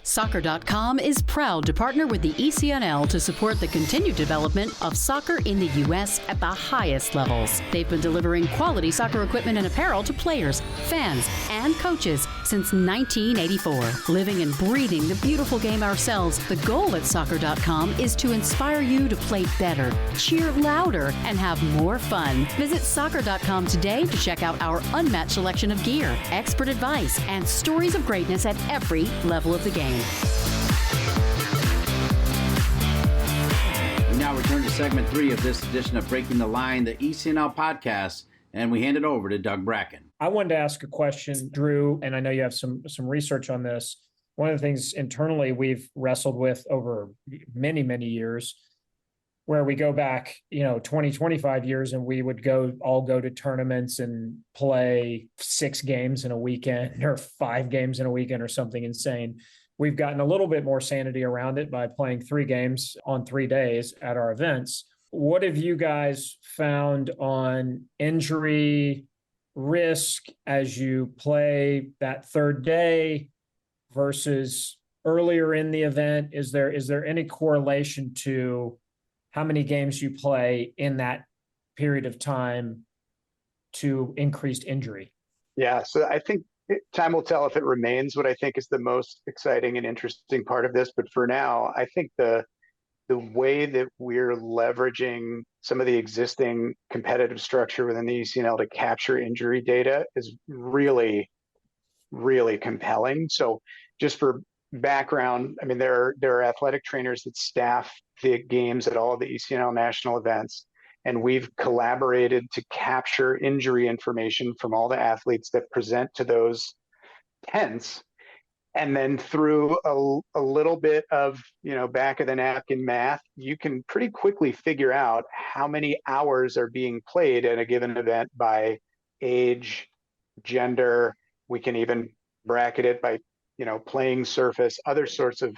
Soccer.com is proud to partner with the ECNL to support the continued development of soccer in the U.S. at the highest levels. They've been delivering quality soccer equipment and apparel to players, fans, and coaches since 1984. Living and breathing the beautiful game ourselves, the goal at soccer.com is to inspire you to play better, cheer louder, and have more fun. Visit soccer.com today to check out our unmatched selection of gear, expert advice, and stories of greatness at every level of the game. We now return to segment 3 of this edition of Breaking the Line, the ECNL podcast, and we hand it over to Doug Bracken. I wanted to ask a question, Drew, and I know you have some research on this. One of the things internally we've wrestled with over many, many years, where we go back, 20, 25 years, and we would all go to tournaments and play 6 games in a weekend or 5 games in a weekend or something insane. We've gotten a little bit more sanity around it by playing 3 games on 3 days at our events. What have you guys found on injury risk as you play that 3rd day versus earlier in the event? Is there any correlation to how many games you play in that period of time to increased injury? Yeah, so I think time will tell if it remains what I think is the most exciting and interesting part of this. But for now, I think the way that we're leveraging some of the existing competitive structure within the ECNL to capture injury data is really, really compelling. So just for background, I mean, there are athletic trainers that staff the games at all of the ECNL national events, and we've collaborated to capture injury information from all the athletes that present to those tents. And then through a little bit of, back of the napkin math, you can pretty quickly figure out how many hours are being played at a given event by age, gender. We can even bracket it by, playing surface, other sorts of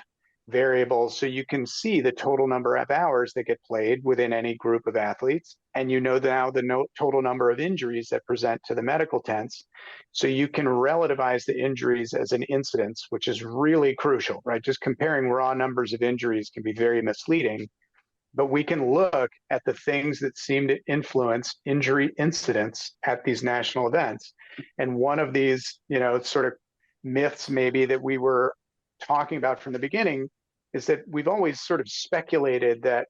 variables. So you can see the total number of hours that get played within any group of athletes. And now the total number of injuries that present to the medical tents. So you can relativize the injuries as an incidence, which is really crucial, right? Just comparing raw numbers of injuries can be very misleading. But we can look at the things that seem to influence injury incidence at these national events. And one of these, sort of myths maybe that we were talking about from the beginning is that we've always sort of speculated that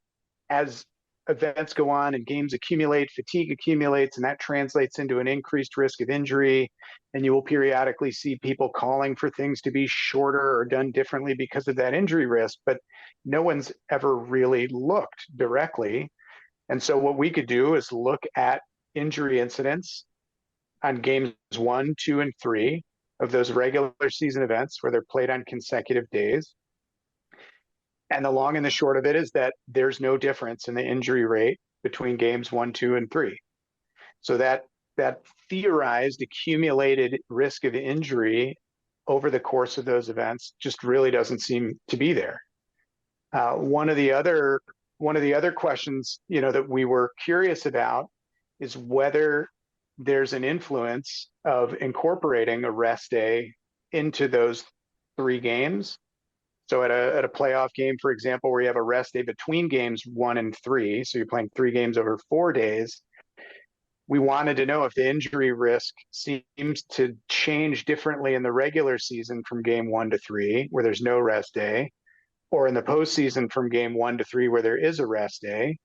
as events go on and games accumulate, fatigue accumulates, and that translates into an increased risk of injury. And you will periodically see people calling for things to be shorter or done differently because of that injury risk, but no one's ever really looked directly. And so what we could do is look at injury incidents on games 1, 2, and 3 of those regular season events where they're played on consecutive days. And the long and the short of it is that there's no difference in the injury rate between games 1, 2, and 3. So that theorized accumulated risk of injury over the course of those events just really doesn't seem to be there. One of the other questions, that we were curious about is whether there's an influence of incorporating a rest day into those 3 games. So at a playoff game, for example, where you have a rest day between games 1 and 3, so you're playing 3 games over 4 days, we wanted to know if the injury risk seems to change differently in the regular season from game 1 to 3, where there's no rest day, or in the postseason from game 1 to 3, where there is a rest day.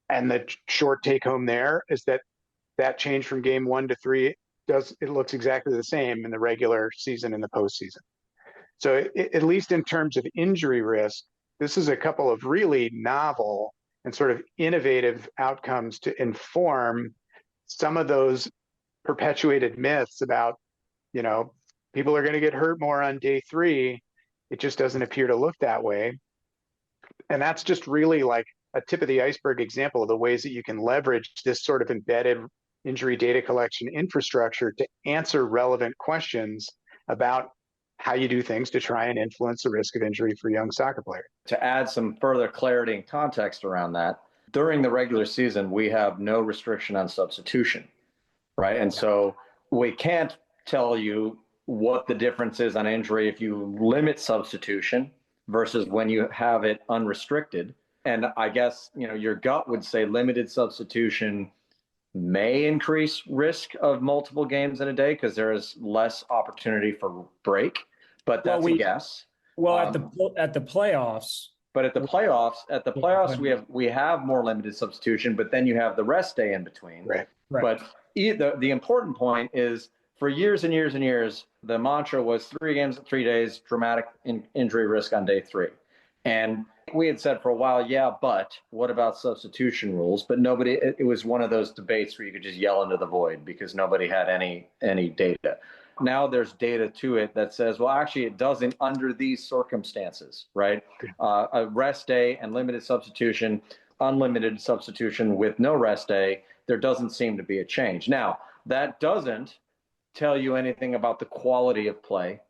And the short take home there is that change from game 1 to 3 looks exactly the same in the regular season and the postseason. So at least in terms of injury risk, this is a couple of really novel and sort of innovative outcomes to inform some of those perpetuated myths about, people are going to get hurt more on day 3. It just doesn't appear to look that way. And that's just really like a tip of the iceberg example of the ways that you can leverage this sort of embedded injury data collection infrastructure to answer relevant questions about how you do things to try and influence the risk of injury for young soccer players. To add some further clarity and context around that, during the regular season, we have no restriction on substitution, right? And so we can't tell you what the difference is on injury if you limit substitution versus when you have it unrestricted. And I guess, your gut would say limited substitution may increase risk of multiple games in a day because there is less opportunity for break, but that's a guess. Well, at the playoffs. But at the playoffs, we have more limited substitution, but then you have the rest day in between. Right. But the important point is, for years and years and years, the mantra was 3 games in 3 days, dramatic injury risk on day 3. And we had said for a while, yeah, but what about substitution rules? But nobody, it was one of those debates where you could just yell into the void because nobody had any data. Now there's data to it that says, well, actually it doesn't under these circumstances, right? A rest day and limited substitution, unlimited substitution with no rest day, there doesn't seem to be a change. Now, that doesn't tell you anything about the quality of play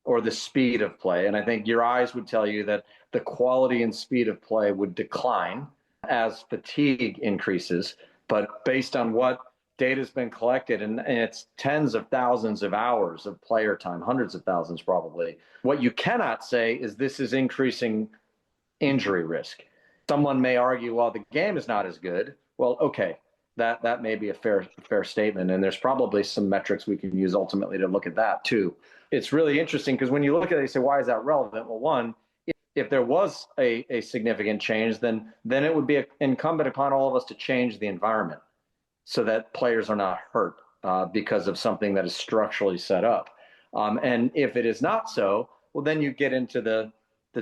or the speed of play. And I think your eyes would tell you that the quality and speed of play would decline as fatigue increases. But based on what data has been collected, and it's tens of thousands of hours of player time, hundreds of thousands probably, what you cannot say is this is increasing injury risk. Someone may argue, well, the game is not as good. Well, okay, that may be a fair statement. And there's probably some metrics we can use ultimately to look at that too. It's really interesting because when you look at it, you say, why is that relevant? Well, one, if there was a significant change, then it would be incumbent upon all of us to change the environment so that players are not hurt because of something that is structurally set up. And if it is not so, well, then you get into the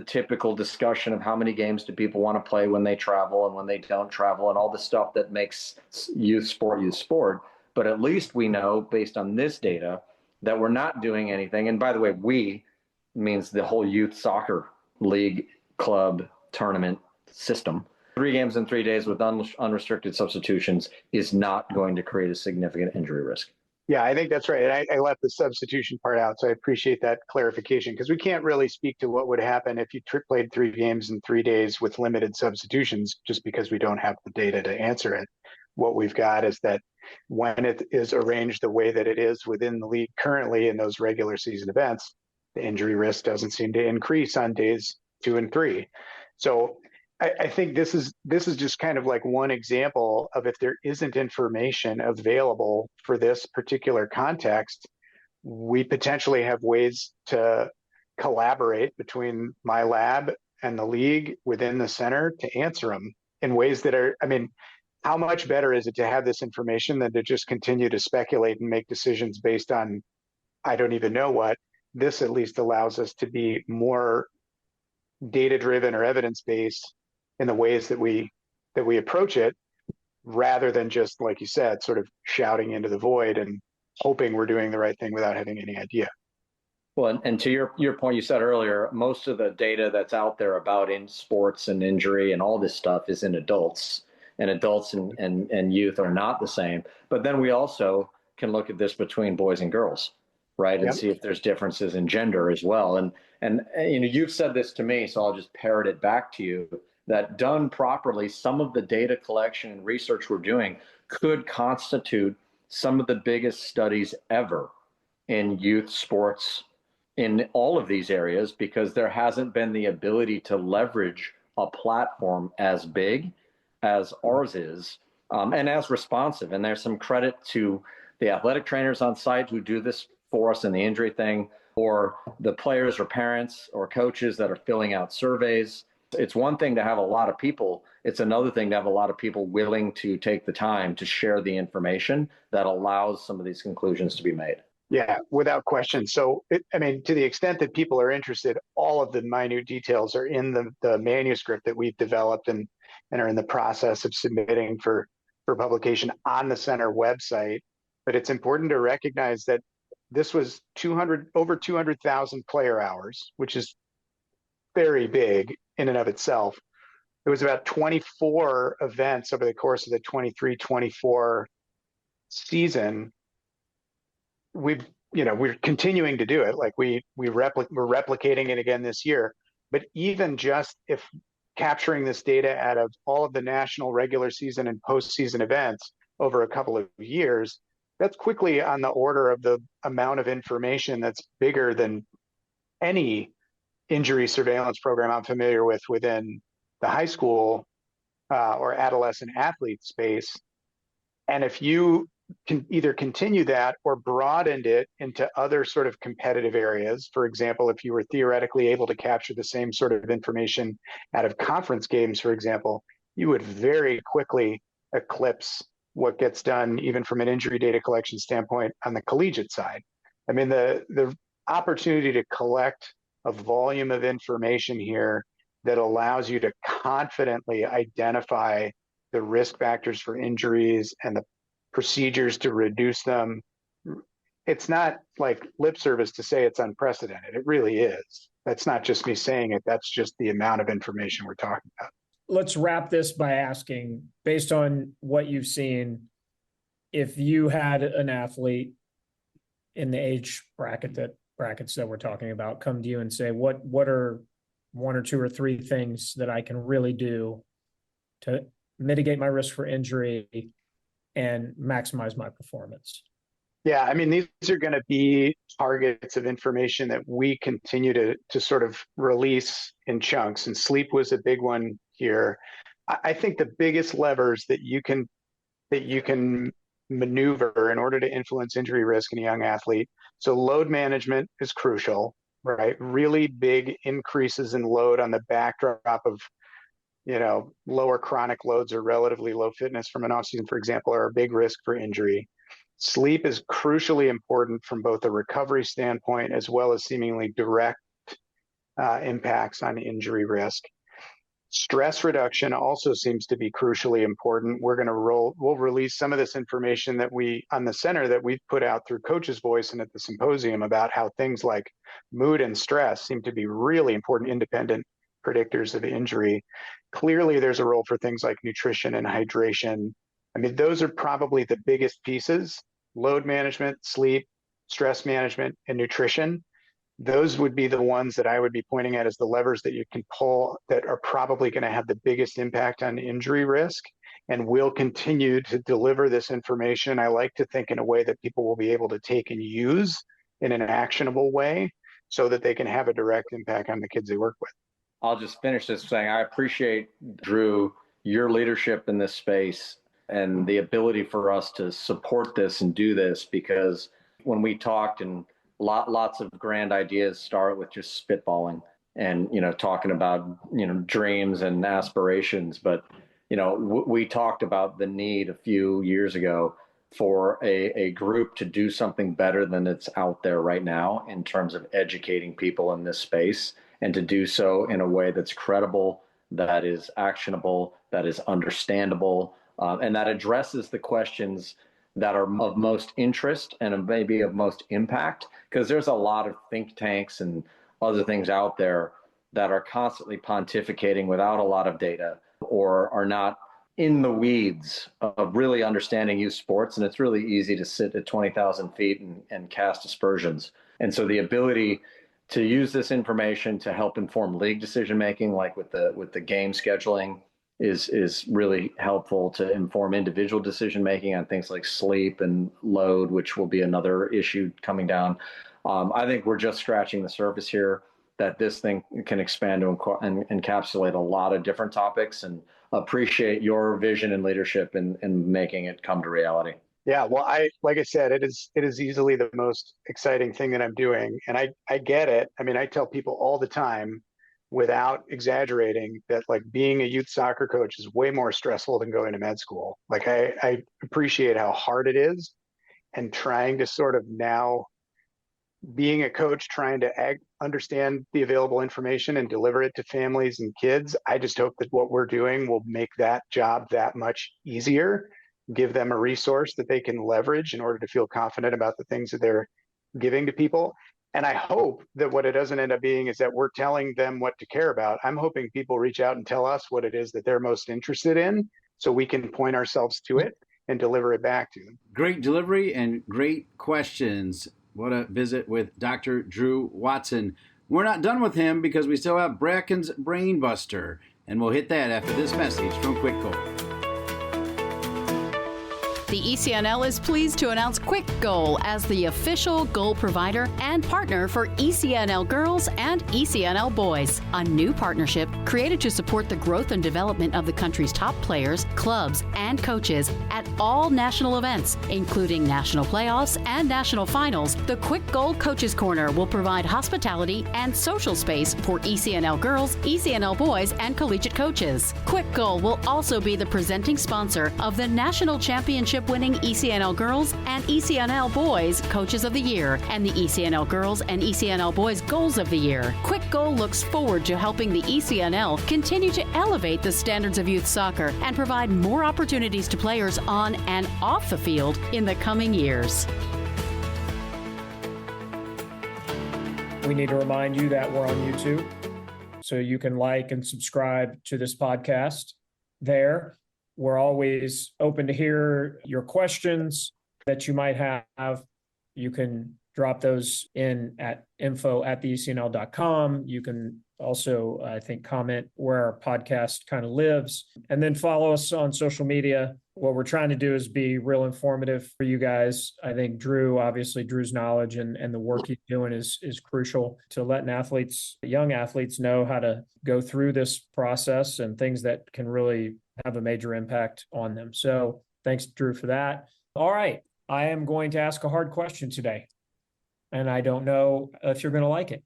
typical discussion of how many games do people want to play when they travel and when they don't travel and all the stuff that makes youth sport. But at least we know, based on this data, that we're not doing anything. And by the way, we means the whole youth soccer league, club, tournament system. 3 games in 3 days with unrestricted substitutions is not going to create a significant injury risk. Yeah, I think that's right. And I left the substitution part out, so I appreciate that clarification because we can't really speak to what would happen if you played 3 games in 3 days with limited substitutions just because we don't have the data to answer it. What we've got is that when it is arranged the way that it is within the league currently in those regular season events, the injury risk doesn't seem to increase on days 2 and 3. So I think this is just kind of like one example of if there isn't information available for this particular context, we potentially have ways to collaborate between my lab and the league within the center to answer them in ways that are, I mean, how much better is it to have this information than to just continue to speculate and make decisions based on, I don't even know what? This at least allows us to be more data-driven or evidence-based in the ways that we approach it, rather than just, like you said, sort of shouting into the void and hoping we're doing the right thing without having any idea. Well, and to your point you said earlier, most of the data that's out there about in sports and injury and all this stuff is in adults, and adults and youth are not the same. But then we also can look at this between boys and girls, right? And see if there's differences in gender as well. And you know, you've said this to me, so I'll just parrot it back to you, that done properly, some of the data collection and research we're doing could constitute some of the biggest studies ever in youth sports in all of these areas, because there hasn't been the ability to leverage a platform as big as ours is, and as responsive. And there's some credit to the athletic trainers on site who do this for us in the injury thing, or the players or parents or coaches that are filling out surveys. It's one thing to have a lot of people. It's another thing to have a lot of people willing to take the time to share the information that allows some of these conclusions to be made. Yeah, without question. So, I mean, to the extent that people are interested, all of the minute details are in the manuscript that we've developed and are in the process of submitting for publication on the center website. But it's important to recognize that this was over 200,000 player hours, which is very big in and of itself. It was about 24 events over the course of the 23-24 season. We're continuing to do it. Like we're replicating it again this year. But even just if capturing this data out of all of the national regular season and postseason events over a couple of years, that's quickly on the order of the amount of information that's bigger than any injury surveillance program I'm familiar with within the high school or adolescent athlete space. And if you can either continue that or broadened it into other sort of competitive areas, for example, if you were theoretically able to capture the same sort of information out of conference games, for example, you would very quickly eclipse what gets done even from an injury data collection standpoint on the collegiate side. I mean, the opportunity to collect a volume of information here that allows you to confidently identify the risk factors for injuries and the procedures to reduce them. It's not like lip service to say it's unprecedented. It really is. That's not just me saying it. That's just the amount of information we're talking about. Let's wrap this by asking, based on what you've seen, if you had an athlete in the age brackets that we're talking about come to you and say, what are one or two or three things that I can really do to mitigate my risk for injury and maximize my performance? Yeah, I mean, these are going to be targets of information that we continue to sort of release in chunks, and sleep was a big one here. I think the biggest levers that you can maneuver in order to influence injury risk in a young athlete. So load management is crucial, right? Really big increases in load on the backdrop of, lower chronic loads or relatively low fitness from an offseason, for example, are a big risk for injury. Sleep is crucially important from both a recovery standpoint as well as seemingly direct impacts on injury risk. Stress reduction also seems to be crucially important. We'll release some of this information that on the center that we've put out through Coach's Voice and at the symposium about how things like mood and stress seem to be really important independent predictors of injury. Clearly, there's a role for things like nutrition and hydration. I mean, those are probably the biggest pieces: load management, sleep, stress management, and nutrition. Those would be the ones that I would be pointing at as the levers that you can pull that are probably going to have the biggest impact on injury risk. And we'll continue to deliver this information, I like to think, in a way that people will be able to take and use in an actionable way so that they can have a direct impact on the kids they work with. I'll just finish this saying I appreciate, Drew, your leadership in this space and the ability for us to support this and do this, because when we talked, and lots of grand ideas start with just spitballing and, talking about, dreams and aspirations. But, we talked about the need a few years ago for a group to do something better than it's out there right now in terms of educating people in this space, and to do so in a way that's credible, that is actionable, that is understandable, and that addresses the questions that are of most interest and maybe of most impact, because there's a lot of think tanks and other things out there that are constantly pontificating without a lot of data, or are not in the weeds of really understanding youth sports. And it's really easy to sit at 20,000 feet and cast aspersions. And so the ability to use this information to help inform league decision-making, like with the game scheduling, is really helpful to inform individual decision-making on things like sleep and load, which will be another issue coming down. I think we're just scratching the surface here, that this thing can expand to and encapsulate a lot of different topics, and appreciate your vision and leadership in making it come to reality. Yeah, well, like I said, it is easily the most exciting thing that I'm doing. And I get it. I mean, I tell people all the time, without exaggerating, that like being a youth soccer coach is way more stressful than going to med school. Like I appreciate how hard it is, and trying to sort of now being a coach, trying to understand the available information and deliver it to families and kids. I just hope that what we're doing will make that job that much easier, give them a resource that they can leverage in order to feel confident about the things that they're giving to people. And I hope that what it doesn't end up being is that we're telling them what to care about. I'm hoping people reach out and tell us what it is that they're most interested in, so we can point ourselves to it and deliver it back to them. Great delivery and great questions. What a visit with Dr. Drew Watson. We're not done with him, because we still have Bracken's Brain Buster, and we'll hit that after this message from Quick Goal. The ECNL is pleased to announce Quick Goal as the official goal provider and partner for ECNL girls and ECNL boys, a new partnership created to support the growth and development of the country's top players, clubs, and coaches at all national events, including national playoffs and national finals. The Quick Goal Coaches Corner will provide hospitality and social space for ECNL girls, ECNL boys, and collegiate coaches. Quick Goal will also be the presenting sponsor of the national championship winning ECNL girls and ECNL boys Coaches of the Year and the ECNL girls and ECNL boys Goals of the Year. Quick Goal looks forward to helping the ECNL continue to elevate the standards of youth soccer and provide more opportunities to players on and off the field in the coming years. We need to remind you that we're on YouTube, so you can like and subscribe to this podcast there. We're always open to hear your questions that you might have. You can drop those in at info@theecnl.com. You can also, I think, comment where our podcast kind of lives, and then follow us on social media. What we're trying to do is be real informative for you guys. I think Drew's knowledge and the work he's doing is crucial to letting young athletes know how to go through this process and things that can really have a major impact on them. So thanks, Drew, for that. All right. I am going to ask a hard question today, and I don't know if you're going to like it,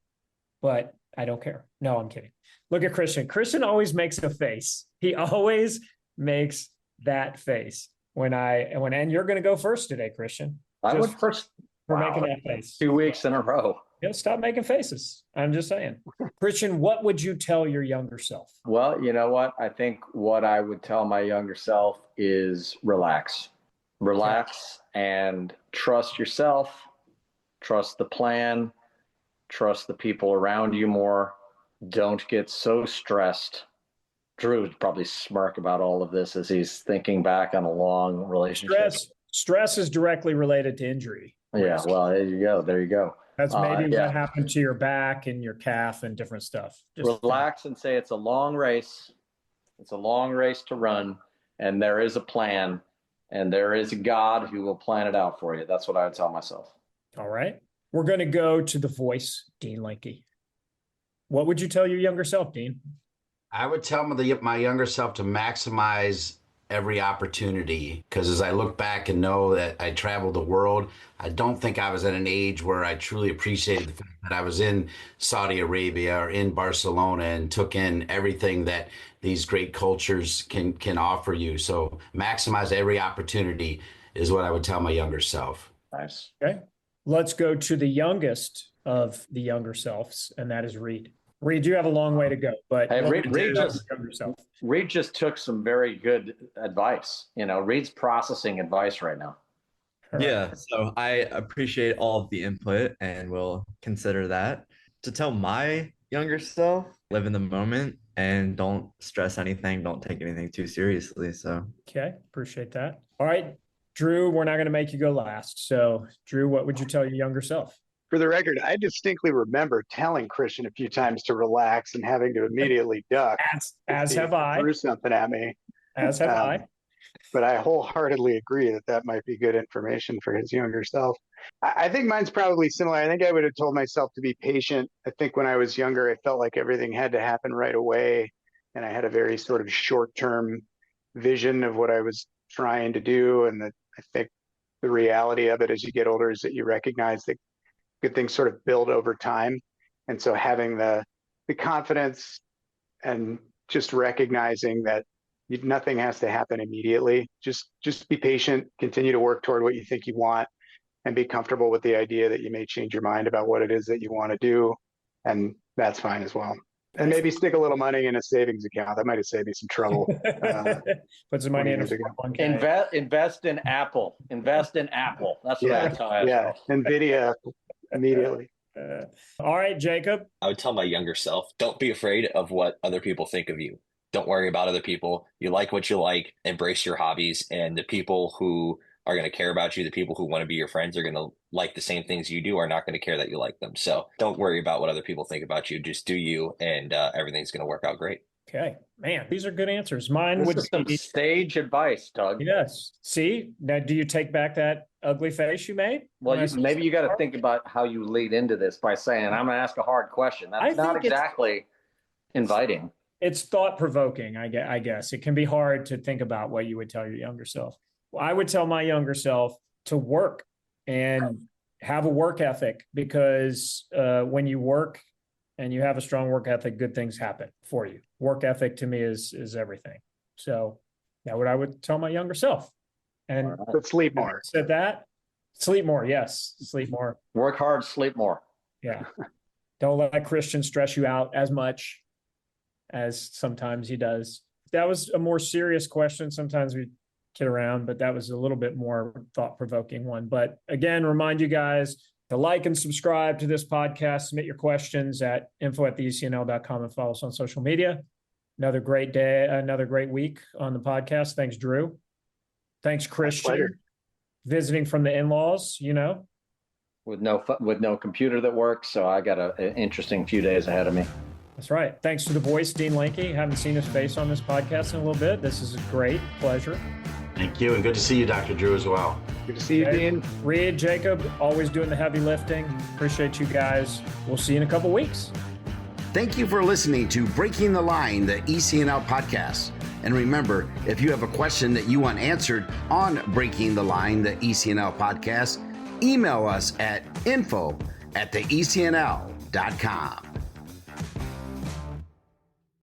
but I don't care. No, I'm kidding. Look at Christian. Christian always makes a face. He always makes that face and you're going to go first today, Christian. I went first for making that face 2 weeks in a row. Stop making faces. I'm just saying. Christian, what would you tell your younger self? Well, you know what? I think what I would tell my younger self is relax and trust yourself, trust the plan, trust the people around you more. Don't get so stressed. Drew would probably smirk about all of this as he's thinking back on a long relationship. Stress is directly related to injury. Yeah, well, there you go. That's maybe what happened to your back and your calf and different stuff. Just relax and say it's a long race. It's a long race to run, and there is a plan, and there is a God who will plan it out for you. That's what I would tell myself. All right. We're going to go to the voice, Dean Linke. What would you tell your younger self, Dean? I would tell my younger self to maximize every opportunity, because as I look back and know that I traveled the world, I don't think I was at an age where I truly appreciated the fact that I was in Saudi Arabia or in Barcelona and took in everything that these great cultures can offer you. So maximize every opportunity is what I would tell my younger self. Nice. Okay. Let's go to the youngest of the younger selves, and that is Reed. Reed, you have a long way to go, but hey, Reed just took some very good advice. Reed's processing advice right now. Yeah, so I appreciate all of the input and will consider that. To tell my younger self, live in the moment and don't stress anything, don't take anything too seriously. So okay, appreciate that. All right, Drew, we're not going to make you go last. So Drew, what would you tell your younger self? For the record, I distinctly remember telling Christian a few times to relax and having to immediately duck. As have I. Threw something at me. As have I. But I wholeheartedly agree that might be good information for his younger self. I think mine's probably similar. I think I would have told myself to be patient. I think when I was younger, I felt like everything had to happen right away. And I had a very sort of short-term vision of what I was trying to do. And I think the reality of it as you get older is that you recognize that good things sort of build over time. And so having the confidence and just recognizing that nothing has to happen immediately. Just be patient, continue to work toward what you think you want, and be comfortable with the idea that you may change your mind about what it is that you want to do. And that's fine as well. And maybe stick a little money in a savings account. That might have saved me some trouble. Put some money in a 401k. Invest in Apple. Invest in Apple. That's what I would tell myself. Yeah, NVIDIA immediately. All right, Jacob. I would tell my younger self, don't be afraid of what other people think of you. Don't worry about other people. You like what you like. Embrace your hobbies. And the people who are going to care about you, the people who want to be your friends, are going to like the same things you do, are not going to care that you like them. So don't worry about what other people think about you. Just do you, and everything's going to work out great. Okay, man, these are good answers. Mine This would is some be sage advice, Doug. yes. See, now do you take back that ugly face you made? Well, when I said maybe you got to hard? think about how you lead into this by saying, I'm going to ask a hard question. I That's not think it's exactly inviting. it's thought provoking. I guess it can be hard to think about what you would tell your younger self. Well, I would tell my younger self to work and have a work ethic, because when you work and you have a strong work ethic, good things happen for you. Work ethic to me is everything. So that's what I would tell my younger self. And But sleep more. said that, sleep more. Yes, sleep more. Work hard, sleep more. Yeah. Don't let Christian stress you out as much as sometimes he does. That was a more serious question. Sometimes we kid around, but that was a little bit more thought-provoking one. But again, remind you guys to like and subscribe to this podcast. Submit your questions at info@theecnl.com and follow us on social media. Another great day, another great week on the podcast. Thanks, Drew. Thanks, Christian. Visiting from the in-laws, With no computer that works, so I got an interesting few days ahead of me. That's right. Thanks to the voice, Dean Lanke. Haven't seen his face on this podcast in a little bit. This is a great pleasure. Thank you, and good to see you, Dr. Drew, as well. Good to see you, Dean. Reed, Jacob, always doing the heavy lifting. Appreciate you guys. We'll see you in a couple weeks. Thank you for listening to Breaking the Line, the ECNL podcast. And remember, if you have a question that you want answered on Breaking the Line, the ECNL podcast, email us at info@theecnl.com.